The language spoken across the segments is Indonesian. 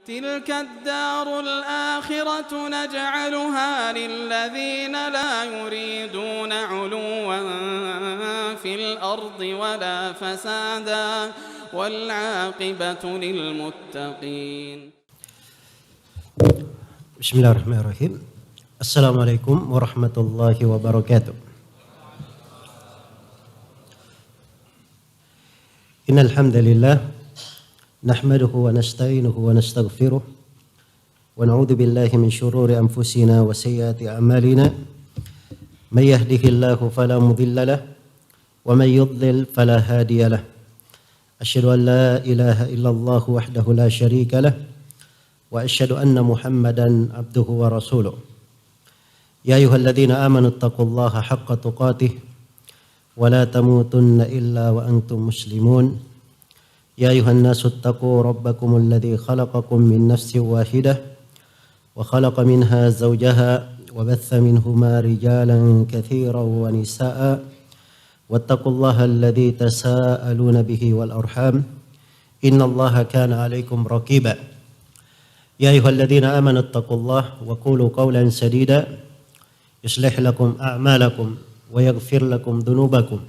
تلك الدار الآخرة نجعلها للذين لا يريدون علوا في الأرض ولا فسادا والعاقبة للمتقين. بسم الله الرحمن الرحيم. السلام عليكم ورحمة الله وبركاته. إن الحمد لله نحمده ونستعينه ونستغفره ونعوذ بالله من شرور أنفسنا وسيئات أعمالنا من يهده الله فلا مضل له ومن يضلل فلا هادي له أشهد أن لا إله إلا الله وحده لا شريك له وأشهد أن محمدا عبده ورسوله يا أيها الذين آمنوا اتقوا الله حق تقاته ولا تموتن إلا وأنتم مسلمون يا أيها الناس اتقوا ربكم الذي خلقكم من نفس واحدة وخلق منها زوجها وبث منهما رجالا كثيرا ونساء واتقوا الله الذي تساءلون به والأرحام إن الله كان عليكم رقيبا يا أيها الذين آمنوا اتقوا الله وقولوا قولا سديدا يصلح لكم أعمالكم ويغفر لكم ذنوبكم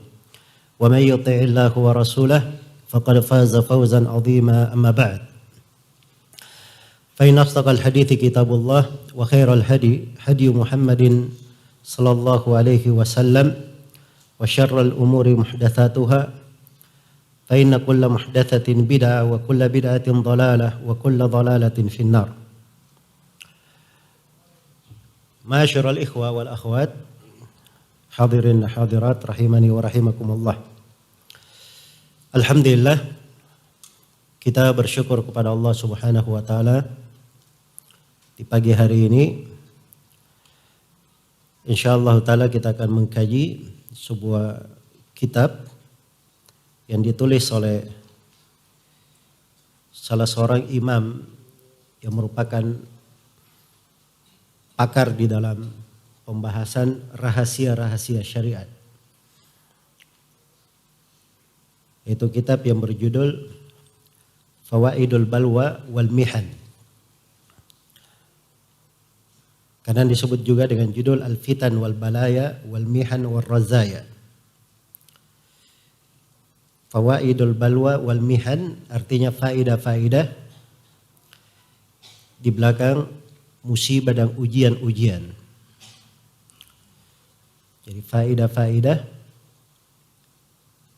ومن يطع الله ورسوله فقد فاز فوزا عظيما أما بعد فإن أصدق الحديث كتاب الله وخير الهدي هدي محمد صلى الله عليه وسلم وشر الأمور محدثاتها فإن كل محدثة بدعة وكل بدعة ضلالة وكل ضلالة في النار. معاشر الإخوة والأخوات حاضرين حاضرات rahimani wa rahimakumullah. Alhamdulillah, kita bersyukur kepada Allah Subhanahu wa taala di pagi hari ini. Insyaallah taala kita akan mengkaji sebuah kitab yang ditulis oleh salah seorang imam yang merupakan pakar di dalam pembahasan rahasia-rahasia syariat. Itu kitab yang berjudul Fawaidul Balwa wal Mihan. Karena disebut juga dengan judul Al-Fitan wal Balaya wal Mihan wal Razaya. Fawaidul Balwa wal Mihan artinya faidah-faidah di belakang musibah dan ujian-ujian. Jadi faidah-faidah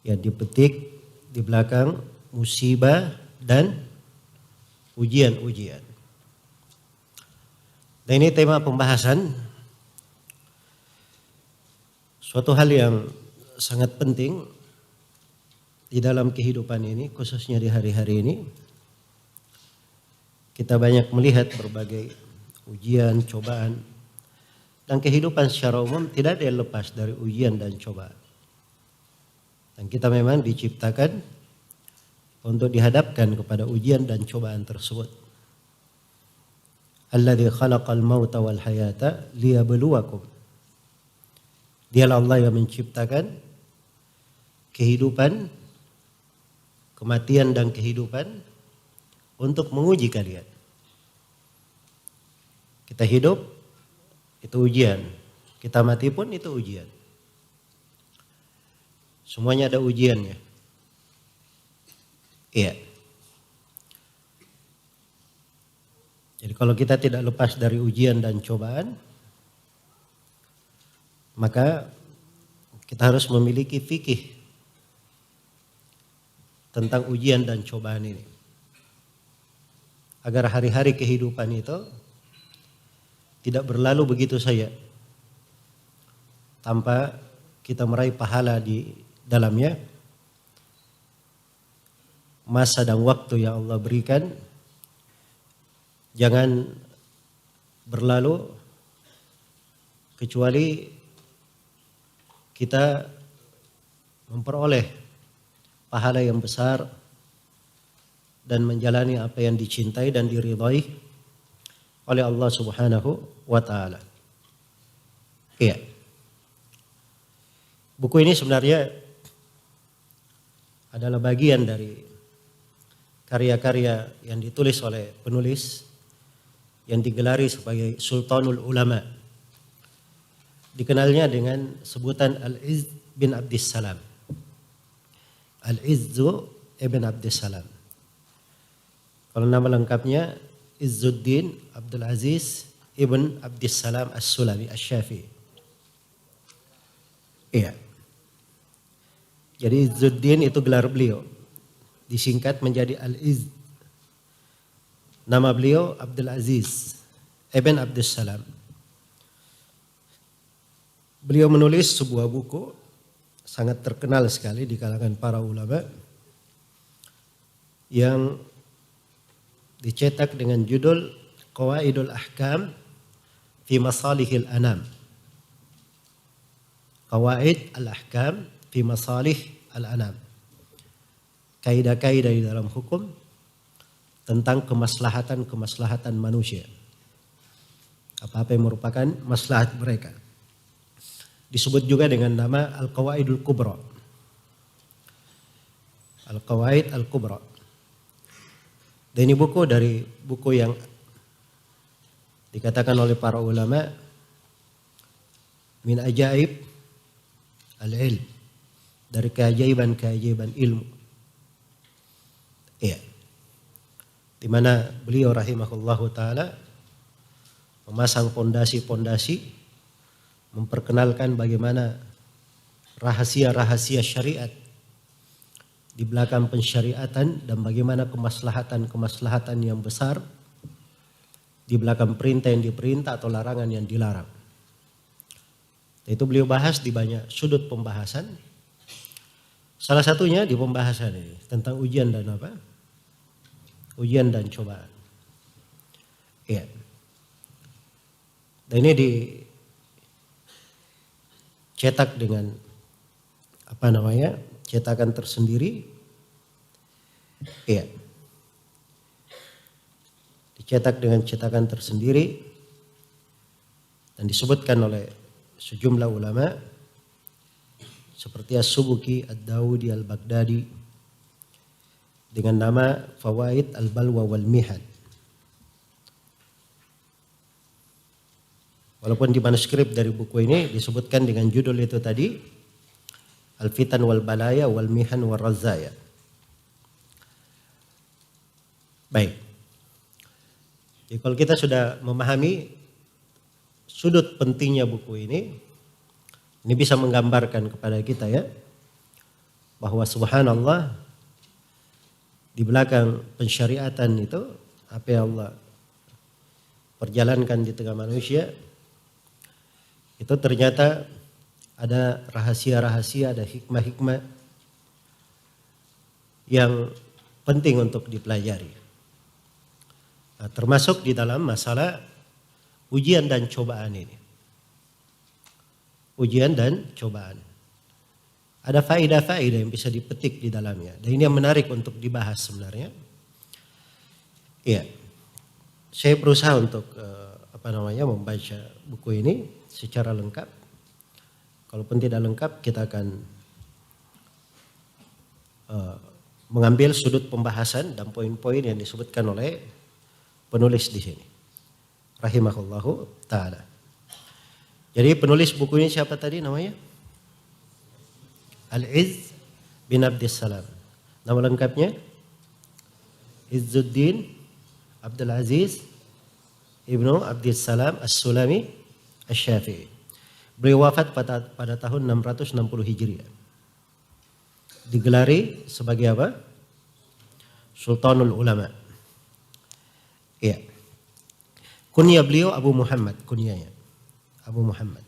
yang dipetik di belakang musibah dan ujian-ujian. Dan ini tema pembahasan suatu hal yang sangat penting di dalam kehidupan ini, khususnya di hari-hari ini. Kita banyak melihat berbagai ujian, cobaan, dan kehidupan secara umum tidak ada yang lepas dari ujian dan cobaan. Dan kita memang diciptakan untuk dihadapkan kepada ujian dan cobaan tersebut. Alladzi khalaqal mauta wal hayata liyabluwakum. Dialah Allah yang menciptakan kehidupan, kematian dan kehidupan untuk menguji kalian. Kita hidup itu ujian, kita mati pun itu ujian. Semuanya ada ujiannya. Iya. Jadi kalau kita tidak lepas dari ujian dan cobaan, maka kita harus memiliki fikih tentang ujian dan cobaan ini. Agar hari-hari kehidupan itu tidak berlalu begitu saja tanpa kita meraih pahala di dalamnya. Masa dan waktu yang Allah berikan jangan berlalu kecuali kita memperoleh pahala yang besar dan menjalani apa yang dicintai dan diridhai oleh Allah Subhanahu wa taala. Iya. Buku ini sebenarnya adalah bagian dari karya-karya yang ditulis oleh penulis yang digelari sebagai Sultanul Ulama. Dikenalnya dengan sebutan Al-Izz bin Abdissalam. Al-Izzu ibn Abdissalam. Kalau nama lengkapnya Izzuddin Abdul Aziz ibn Abdissalam As-Sulami Asy-Syafi'i. Iya. Jadi Izzuddin itu gelar beliau. Disingkat menjadi Al-Izz. Nama beliau Abdul Aziz ibn Abdissalam. Beliau menulis sebuah buku sangat terkenal sekali di kalangan para ulama yang dicetak dengan judul Qawaidul Ahkam fi Masalihil Anam. Qawaid al-Ahkam fi Masalih al-Anam. Kaidah-kaidah di dalam hukum tentang kemaslahatan manusia. Apa-apa yang merupakan maslahat mereka. Disebut juga dengan nama Al-Qawaidul Kubra. Al-Qawaid Al-Kubra. Dan ini buku dari buku yang dikatakan oleh para ulama min ajaib al-ilm, dari keajaiban ilmu. Iya. Di mana beliau rahimahullahu taala memasang pondasi-pondasi, memperkenalkan bagaimana rahasia-rahasia syariat di belakang pensyariatan dan bagaimana kemaslahatan yang besar di belakang perintah yang diperintah atau larangan yang dilarang. Itu beliau bahas di banyak sudut pembahasan. Salah satunya di pembahasan ini tentang ujian dan apa? Ujian dan cobaan. Iya. Dan ini dicetak dengan cetakan tersendiri. Iya. Dicetak dengan cetakan tersendiri dan disebutkan oleh sejumlah ulama seperti As-Subuki, Ad-Dawudi, Al-Baghdadi dengan nama Fawaid Al-Balwa wal Mihad. Walaupun di manuskrip dari buku ini disebutkan dengan judul itu tadi, Al-Fitan wal Balaya wal Mihan wal Razaya. Baik. Jadi kalau kita sudah memahami sudut pentingnya buku ini bisa menggambarkan kepada kita ya, bahwa subhanallah di belakang pensyariatan itu apa yang Allah perjalankan di tengah manusia itu ternyata ada rahasia-rahasia, ada hikmah-hikmah yang penting untuk dipelajari. Nah, termasuk di dalam masalah ujian dan cobaan ini. Ujian dan cobaan. Ada faedah-faedah yang bisa dipetik di dalamnya. Dan ini yang menarik untuk dibahas sebenarnya. Iya. Saya berusaha untuk membaca buku ini secara lengkap. Kalaupun tidak lengkap, kita akan mengambil sudut pembahasan dan poin-poin yang disebutkan oleh penulis di sini. Rahimahullahu ta'ala. Jadi penulis buku ini siapa tadi namanya? Al-Izz bin Abdissalam. Nama lengkapnya? Izzuddin Abdul Aziz ibnu Abdissalam As-Sulami Asy-Syafi'i. Beliau wafat pada tahun 660 Hijriah. Digelari sebagai apa? Sultanul Ulama. Iya. Kunyah beliau Abu Muhammad, kunyahnya Abu Muhammad.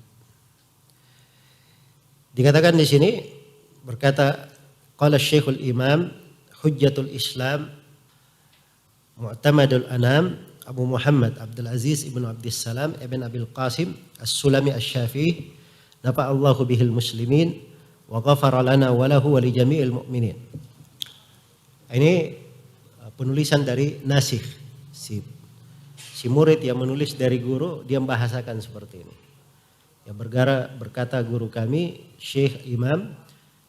Dikatakan di sini berkata qala Syekhul Imam Hujjatul Islam Mu'tamadul Anam Abu Muhammad Abdul Aziz ibn Abdissalam ibn Abil Qasim As-Sulami Asy-Syafi'i nafa'allahu bihil muslimin wa ghafara lana wa lahu wa li jami'il mu'minin. Ini penulisan dari nasikh, si murid yang menulis dari guru, dia membahasakan seperti ini. Ya berkata guru kami Syekh Imam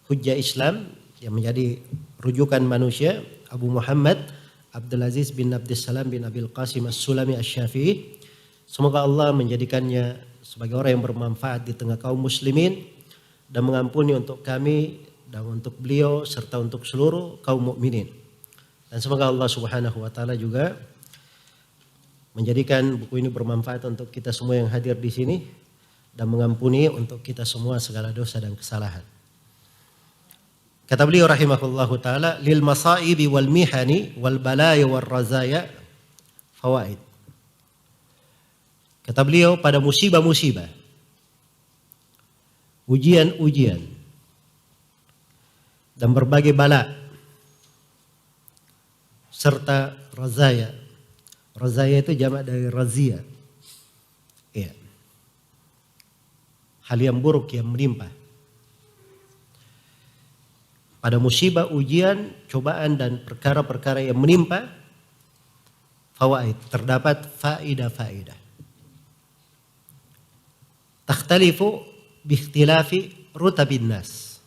Hujjah Islam yang menjadi rujukan manusia Abu Muhammad Abdul Aziz bin Abdussalam bin Abil Qasim As-Sulami Asy-Syafi'i. Semoga Allah menjadikannya sebagai orang yang bermanfaat di tengah kaum muslimin dan mengampuni untuk kami dan untuk beliau serta untuk seluruh kaum mukminin. Dan semoga Allah Subhanahu wa taala juga menjadikan buku ini bermanfaat untuk kita semua yang hadir di sini dan mengampuni untuk kita semua segala dosa dan kesalahan. Kata beliau rahimahullahu taala, lil masaibi wal mihani wal balaya wal razaya fawaid. Kata beliau, pada musibah-musibah, ujian-ujian dan berbagai bala serta razaya. Razaya itu jamak dari razia. Iya. Hal yang buruk yang menimpa. Pada musibah, ujian, cobaan dan perkara-perkara yang menimpa, fawaid, terdapat faidah-faidah. Takhtalifu biikhtilafi rutabin nas.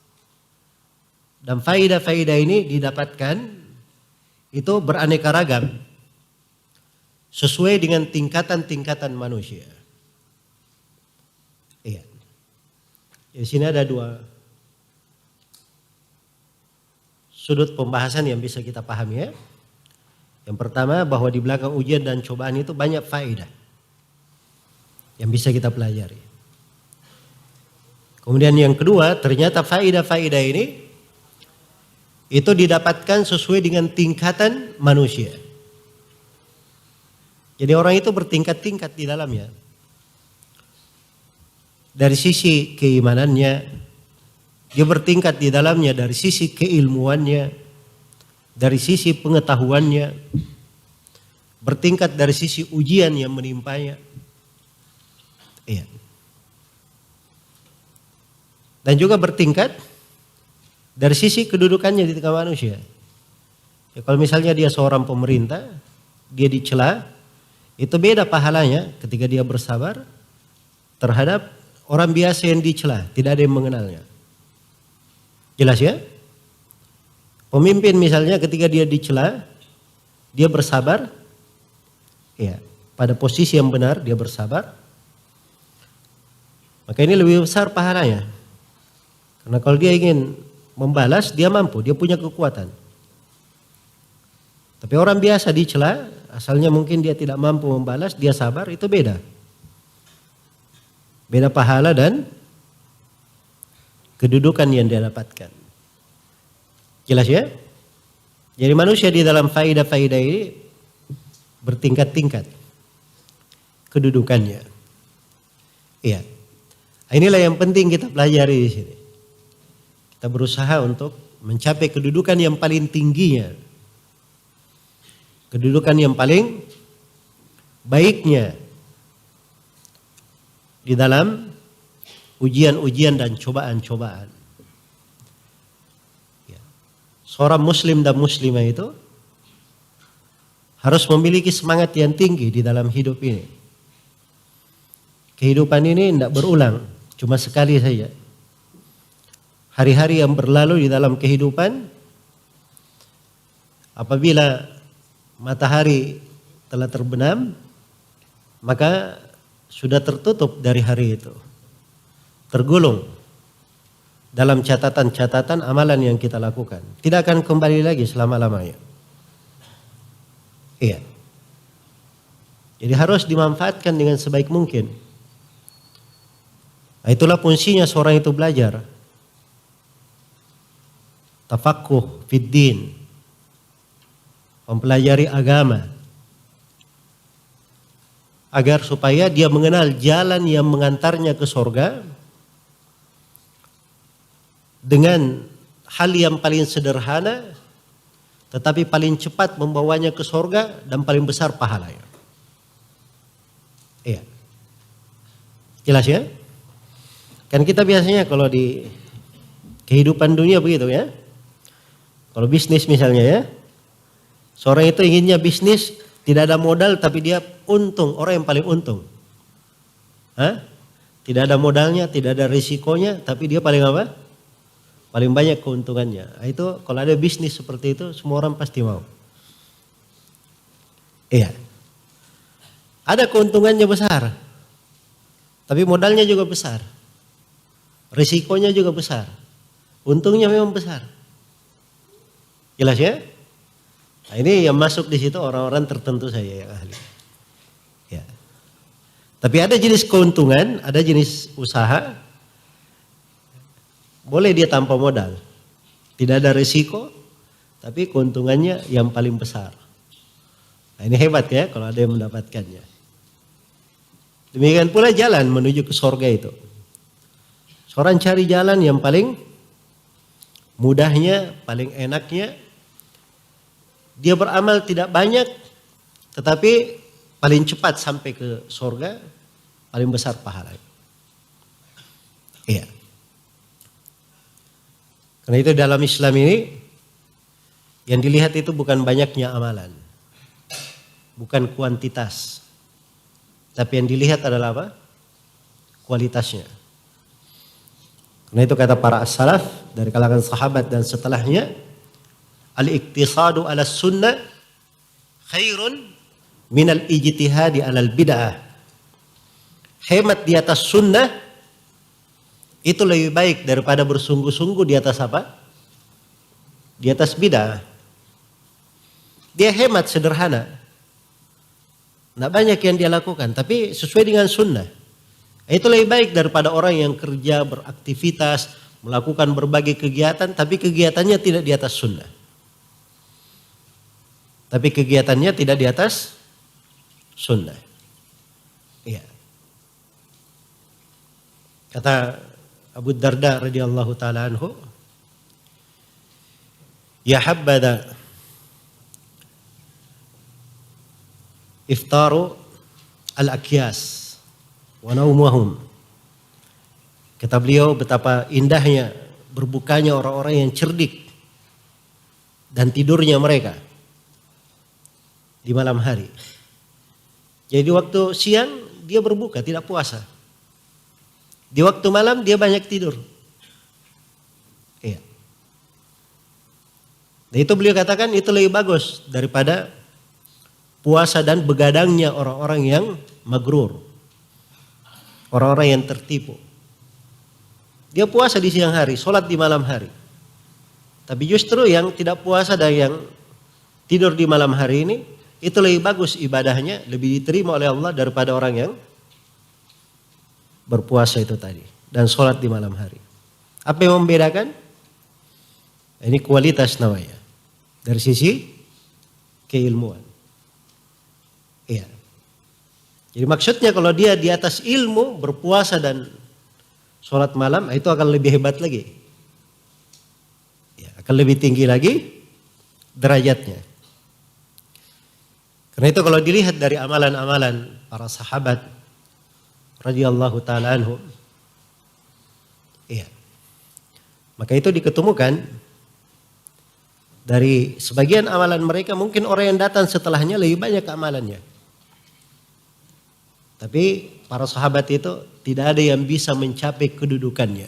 Dan faidah-faidah ini didapatkan itu beraneka ragam sesuai dengan tingkatan-tingkatan manusia. Iya. Di sini ada dua sudut pembahasan yang bisa kita pahami ya. Yang pertama, bahwa di belakang ujian dan cobaan itu banyak faedah yang bisa kita pelajari. Kemudian yang kedua, ternyata faedah-faedah ini itu didapatkan sesuai dengan tingkatan manusia. Jadi orang itu bertingkat-tingkat di dalamnya. Dari sisi keimanannya, dia bertingkat di dalamnya dari sisi keilmuannya, dari sisi pengetahuannya, bertingkat dari sisi ujian yang menimpanya. Iya. Dan juga bertingkat dari sisi kedudukannya di tengah manusia. Ya, kalau misalnya dia seorang pemerintah, dia dicela, itu beda pahalanya ketika dia bersabar terhadap orang biasa yang dicela, tidak ada yang mengenalnya. Jelas ya? Pemimpin misalnya ketika dia dicela, dia bersabar, ya, pada posisi yang benar dia bersabar, maka ini lebih besar pahalanya. Karena kalau dia ingin membalas, dia mampu, dia punya kekuatan. Tapi orang biasa dicela, asalnya mungkin dia tidak mampu membalas, dia sabar, itu beda. Beda pahala dan kedudukan yang dia dapatkan. Jelas ya? Jadi manusia di dalam faidah-faidah ini bertingkat-tingkat kedudukannya. Iya. Inilah yang penting kita pelajari di sini. Kita berusaha untuk mencapai kedudukan yang paling tingginya. Kedudukan yang paling baiknya di dalam ujian-ujian dan cobaan-cobaan. Ya. Seorang muslim dan muslimah itu harus memiliki semangat yang tinggi di dalam hidup ini. Kehidupan ini tidak berulang, cuma sekali saja. Hari-hari yang berlalu di dalam kehidupan, apabila matahari telah terbenam, maka sudah tertutup dari hari itu. Tergulung dalam catatan-catatan amalan yang kita lakukan. Tidak akan kembali lagi selama-lamanya. Iya. Jadi harus dimanfaatkan dengan sebaik mungkin. Nah, itulah fungsinya seorang itu belajar. Tafaqquh fid din. Mempelajari agama. Agar supaya dia mengenal jalan yang mengantarnya ke surga dengan hal yang paling sederhana tetapi paling cepat membawanya ke surga dan paling besar pahalanya. Iya. Jelas ya? Kan kita biasanya kalau di kehidupan dunia begitu ya. Kalau bisnis misalnya ya. Seorang itu inginnya bisnis tidak ada modal tapi dia untung, orang yang paling untung. Hah? Tidak ada modalnya, tidak ada risikonya tapi dia paling apa? Paling banyak keuntungannya. Nah, itu kalau ada bisnis seperti itu semua orang pasti mau. Iya. Ada keuntungannya besar. Tapi modalnya juga besar. Risikonya juga besar. Untungnya memang besar. Jelas ya? Nah, ini yang masuk di situ orang-orang tertentu saja yang ahli. Ya. Tapi ada jenis keuntungan, ada jenis usaha. Boleh dia tanpa modal. Tidak ada risiko, tapi keuntungannya yang paling besar. Nah, ini hebat ya kalau ada yang mendapatkannya. Demikian pula jalan menuju ke surga itu. Seorang cari jalan yang paling mudahnya, paling enaknya. Dia beramal tidak banyak, tetapi paling cepat sampai ke surga, paling besar pahalanya. Iya. Karena itu dalam Islam ini, yang dilihat itu bukan banyaknya amalan. Bukan kuantitas. Tapi yang dilihat adalah apa? Kualitasnya. Karena itu kata para as-salaf dari kalangan sahabat dan setelahnya, al-iktisadu ala sunnah khairun minal ijtihadi alal bid'ah. Hemat di atas sunnah itu lebih baik daripada bersungguh-sungguh di atas apa? Di atas bid'ah. Dia hemat sederhana. Tidak banyak yang dia lakukan, tapi sesuai dengan sunnah. Itu lebih baik daripada orang yang kerja, beraktivitas, melakukan berbagai kegiatan, tapi kegiatannya tidak di atas sunnah. Tapi kegiatannya tidak di atas sunnah. Iya. Kata Abu Darda radhiyallahu taala anhu, ya habbada iftaru al-akyas wa naumuhum. Kata beliau betapa indahnya berbukanya orang-orang yang cerdik dan tidurnya mereka di malam hari. Jadi waktu siang dia berbuka, tidak puasa. Di waktu malam dia banyak tidur. Iya. Dan itu beliau katakan itu lebih bagus daripada puasa dan begadangnya orang-orang yang magrur. Orang-orang yang tertipu. Dia puasa di siang hari, sholat di malam hari. Tapi justru yang tidak puasa dan yang tidur di malam hari ini, itu lebih bagus ibadahnya, lebih diterima oleh Allah daripada orang yang berpuasa itu tadi. Dan sholat di malam hari. Apa yang membedakan? Ini kualitas namanya. Dari sisi keilmuan. Iya. Jadi maksudnya kalau dia di atas ilmu, berpuasa dan sholat malam, itu akan lebih hebat lagi. Ya, akan lebih tinggi lagi derajatnya. Karena itu kalau dilihat dari amalan-amalan para sahabat radhiyallahu taala anhum, iya. Maka itu diketemukan dari sebagian amalan mereka, mungkin orang yang datang setelahnya lebih banyak amalannya. Tapi para sahabat itu tidak ada yang bisa mencapai kedudukannya.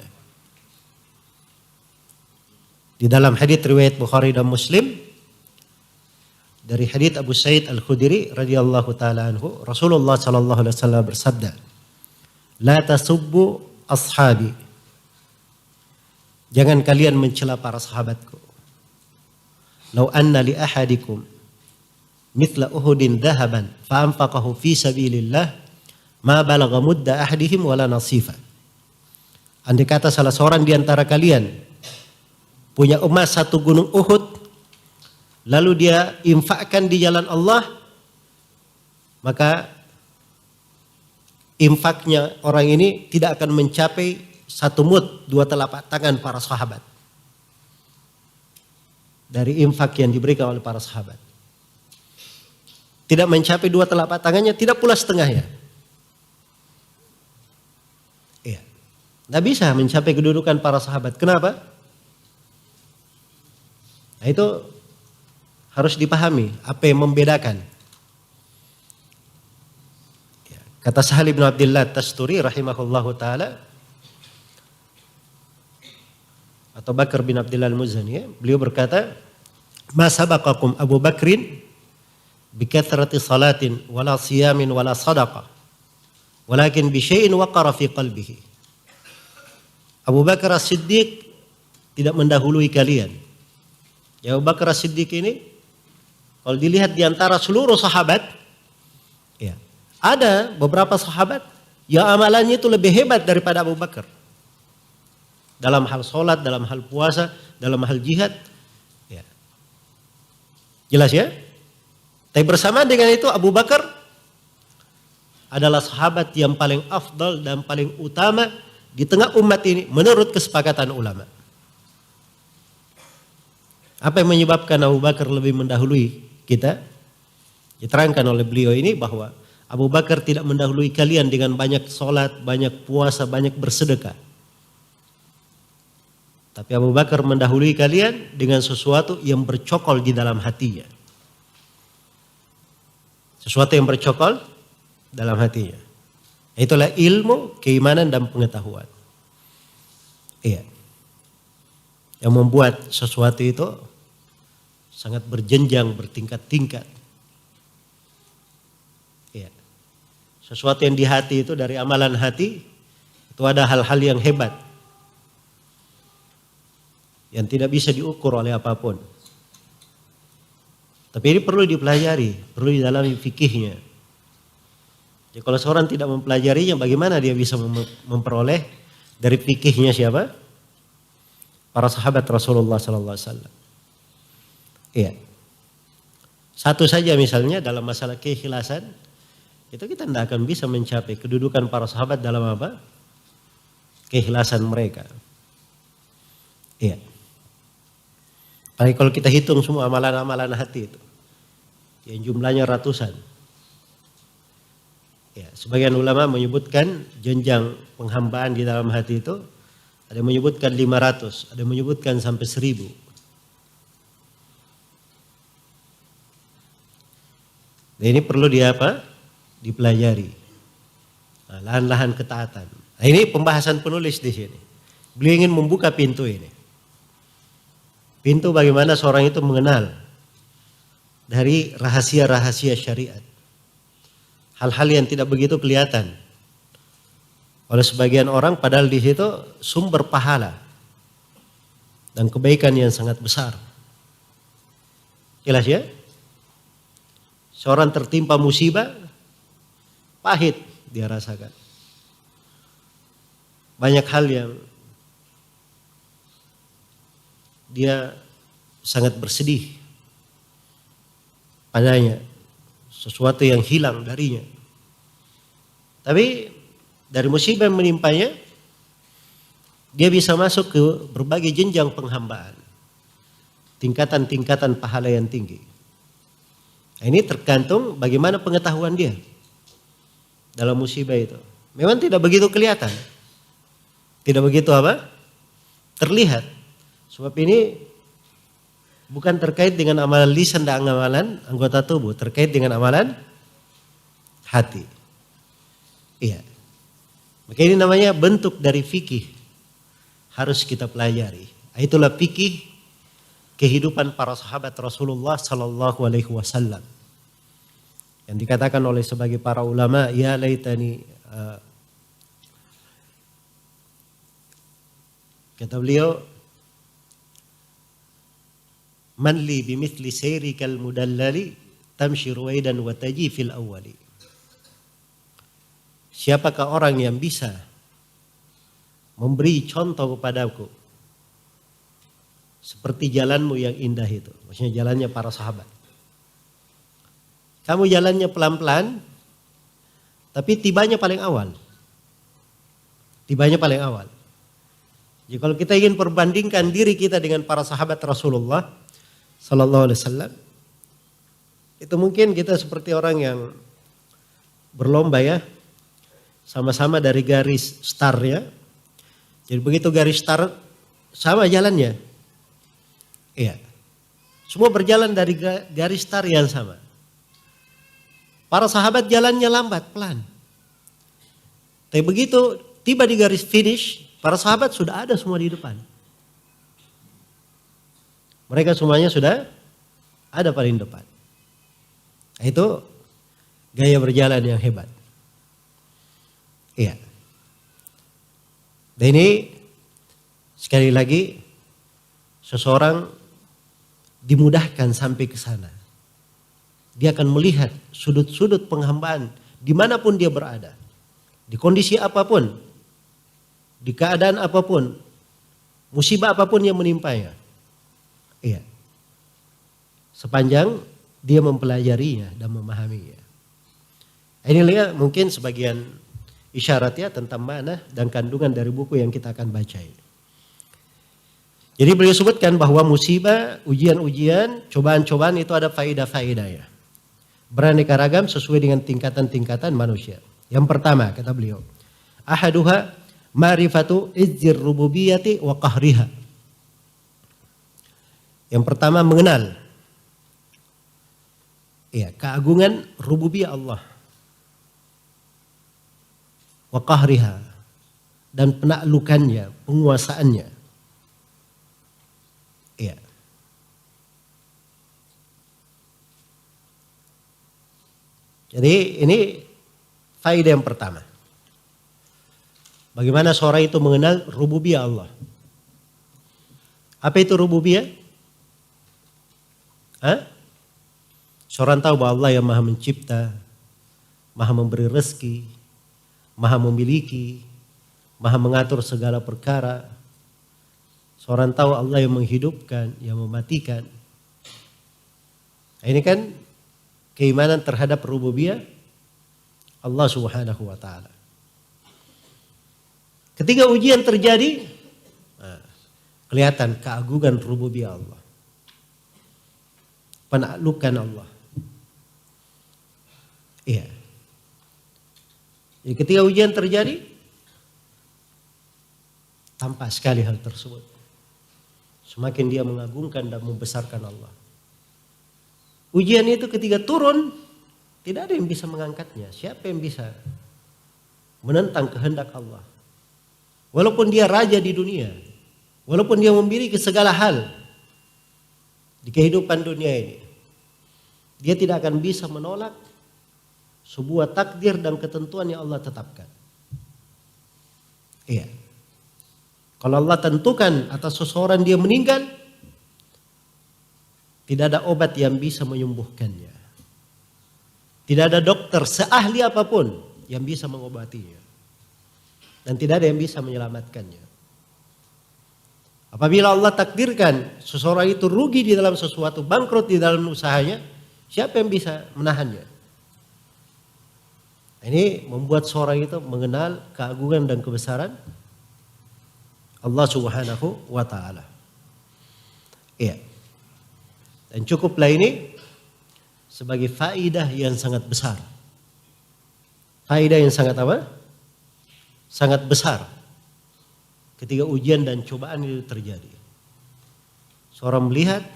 Di dalam hadits riwayat Bukhari dan Muslim, dari hadits Abu Sa'id Al-Khudri radhiyallahu taala anhu, Rasulullah sallallahu alaihi wasallam bersabda, "La tasubbu ashabi." Jangan kalian mencela para sahabatku. "Lau anna li ahadikum mithla Uhudin dhahaban fa anfaqahu fi sabilillah ma balagha mudda ahadihim wala nasifa." Andai kata salah seorang di antara kalian punya emas satu gunung Uhud, lalu dia infakkan di jalan Allah, maka infaknya orang ini tidak akan mencapai satu mud, dua telapak tangan para sahabat. Dari infak yang diberikan oleh para sahabat. Tidak mencapai dua telapak tangannya, tidak pula setengahnya. Iya. Tidak bisa mencapai kedudukan para sahabat. Kenapa? Nah, itu harus dipahami apa yang membedakan. Ya. Kata Sahal bin Abdullah Tasturi rahimahullahu taala, atau Bakar bin Abdullah Al-Muzani, ya, beliau berkata, "Ma sabaqakum Abu Bakrin bikathrati salatin wala siyamin wala sadaqah walakin bi syai'in waqara fi qalbihi. Abu Bakar As-Siddiq tidak mendahului kalian. Ya, Abu Bakar As-Siddiq ini kalau dilihat di antara seluruh sahabat, ya, ada beberapa sahabat yang amalannya itu lebih hebat daripada Abu Bakar. Dalam hal sholat, dalam hal puasa, dalam hal jihad. Ya. Jelas ya? Tapi bersama dengan itu Abu Bakar adalah sahabat yang paling afdal dan paling utama di tengah umat ini menurut kesepakatan ulama. Apa yang menyebabkan Abu Bakar lebih mendahului kita? Diterangkan oleh beliau ini bahwa Abu Bakar tidak mendahului kalian dengan banyak sholat, banyak puasa, banyak bersedekah. Tapi Abu Bakar mendahului kalian dengan sesuatu yang bercokol di dalam hatinya. Sesuatu yang bercokol dalam hatinya. Itulah ilmu, keimanan, dan pengetahuan. Iya. Yang membuat sesuatu itu sangat berjenjang, bertingkat-tingkat. Iya. Sesuatu yang di hati itu, dari amalan hati, itu ada hal-hal yang hebat. Yang tidak bisa diukur oleh apapun. Tapi ini perlu dipelajari, perlu didalami fikihnya. Jadi kalau seorang tidak mempelajarinya, bagaimana dia bisa memperoleh dari fikihnya siapa? Para sahabat Rasulullah Sallallahu Alaihi Wasallam. Iya. Satu saja misalnya dalam masalah keikhlasan, itu kita tidak akan bisa mencapai kedudukan para sahabat dalam apa? Keikhlasan mereka. Iya. Tapi kalau kita hitung semua amalan-amalan hati itu, yang jumlahnya ratusan. Ya, sebagian ulama menyebutkan jenjang penghambaan di dalam hati itu, ada yang menyebutkan 500, ada yang menyebutkan sampai 1000. Nah, ini perlu dipelajari. Nah, lahan-lahan ketaatan. Nah, ini pembahasan penulis di sini. Beliau ingin membuka pintu ini. Pintu bagaimana seorang itu mengenal dari rahasia-rahasia syariat. Hal-hal yang tidak begitu kelihatan oleh sebagian orang, padahal di situ sumber pahala dan kebaikan yang sangat besar. Jelas ya? Seorang tertimpa musibah, pahit dia rasakan. Banyak hal yang dia sangat bersedih padanya, sesuatu yang hilang darinya. Tapi dari musibah yang menimpanya, dia bisa masuk ke berbagai jenjang penghambaan, tingkatan-tingkatan pahala yang tinggi. Nah, ini tergantung bagaimana pengetahuan dia dalam musibah itu. Memang tidak begitu kelihatan, tidak begitu terlihat. Sebab ini bukan terkait dengan amalan lisan dan amalan anggota tubuh, terkait dengan amalan hati. Iya. Maka ini namanya bentuk dari fikih. Harus kita pelajari. Itulah fikih kehidupan para sahabat Rasulullah Sallallahu Alaihi Wasallam. Yang dikatakan oleh sebagai para ulama, ya laitani, kata beliau, man li bimithli sayrikal mudallali tamshi ruwaidan wa taji fil awwali. Siapakah orang yang bisa memberi contoh kepadaku seperti jalanmu yang indah itu. Maksudnya jalannya para sahabat. Kamu jalannya pelan-pelan, tapi tibanya paling awal. Tibanya paling awal. Jadi kalau kita ingin perbandingkan diri kita dengan para sahabat Rasulullah Sallallahu Alaihi Wasallam, itu mungkin kita seperti orang yang berlomba ya, sama-sama dari garis startnya. Jadi begitu garis start sama jalannya, iya, semua berjalan dari garis start yang sama. Para sahabat jalannya lambat, pelan. Tapi begitu tiba di garis finish, para sahabat sudah ada semua di depan. Mereka semuanya sudah ada paling depan. Itu gaya berjalan yang hebat. Iya. Dan ini sekali lagi seseorang dimudahkan sampai ke sana. Dia akan melihat sudut-sudut penghambaan dimanapun dia berada. Di kondisi apapun, di keadaan apapun, musibah apapun yang menimpanya. Iya. Sepanjang dia mempelajarinya dan memahaminya. Ini lihat mungkin sebagian isyaratnya tentang mana dan kandungan dari buku yang kita akan baca ini. Jadi beliau sebutkan bahwa musibah, ujian-ujian, cobaan-cobaan itu ada faedah-faedahnya. Beraneka ragam sesuai dengan tingkatan-tingkatan manusia. Yang pertama kata beliau, ahaduha ma'rifatu izzir rububiyati wa qahriha. Yang pertama mengenal keagungan rububiyah Allah wa qahriha dan penaklukannya, penguasaannya. Iya. Jadi ini faedah yang pertama. Bagaimana seorang itu mengenal rububiyah Allah. Apa itu rububiyah? Seorang tahu bahwa Allah yang maha mencipta, maha memberi rezeki, maha memiliki, maha mengatur segala perkara. Seorang tahu Allah yang menghidupkan, yang mematikan. Ini kan keimanan terhadap rububiyah Allah Subhanahu wa taala. Ketika ujian terjadi, kelihatan keagungan rububiyah Allah. Penaklukan Allah. Iya. Jadi ketika ujian terjadi, tampak sekali hal tersebut. Semakin dia mengagungkan dan membesarkan Allah. Ujian itu ketika turun, tidak ada yang bisa mengangkatnya. Siapa yang bisa menentang kehendak Allah? Walaupun dia raja di dunia, walaupun dia memiliki segala hal di kehidupan dunia ini, dia tidak akan bisa menolak sebuah takdir dan ketentuan yang Allah tetapkan. Iya. Kalau Allah tentukan atas seseorang dia meninggal, tidak ada obat yang bisa menyembuhkannya. Tidak ada dokter seahli apapun yang bisa mengobatinya. Dan tidak ada yang bisa menyelamatkannya. Apabila Allah takdirkan seseorang itu rugi di dalam sesuatu, bangkrut di dalam usahanya, siapa yang bisa menahannya? Ini membuat seorang itu mengenal keagungan dan kebesaran Allah Subhanahu wa taala. Iya. Dan cukuplah ini sebagai faedah yang sangat besar. Faedah yang sangat apa? Sangat besar. Ketika ujian dan cobaan itu terjadi. Seorang melihat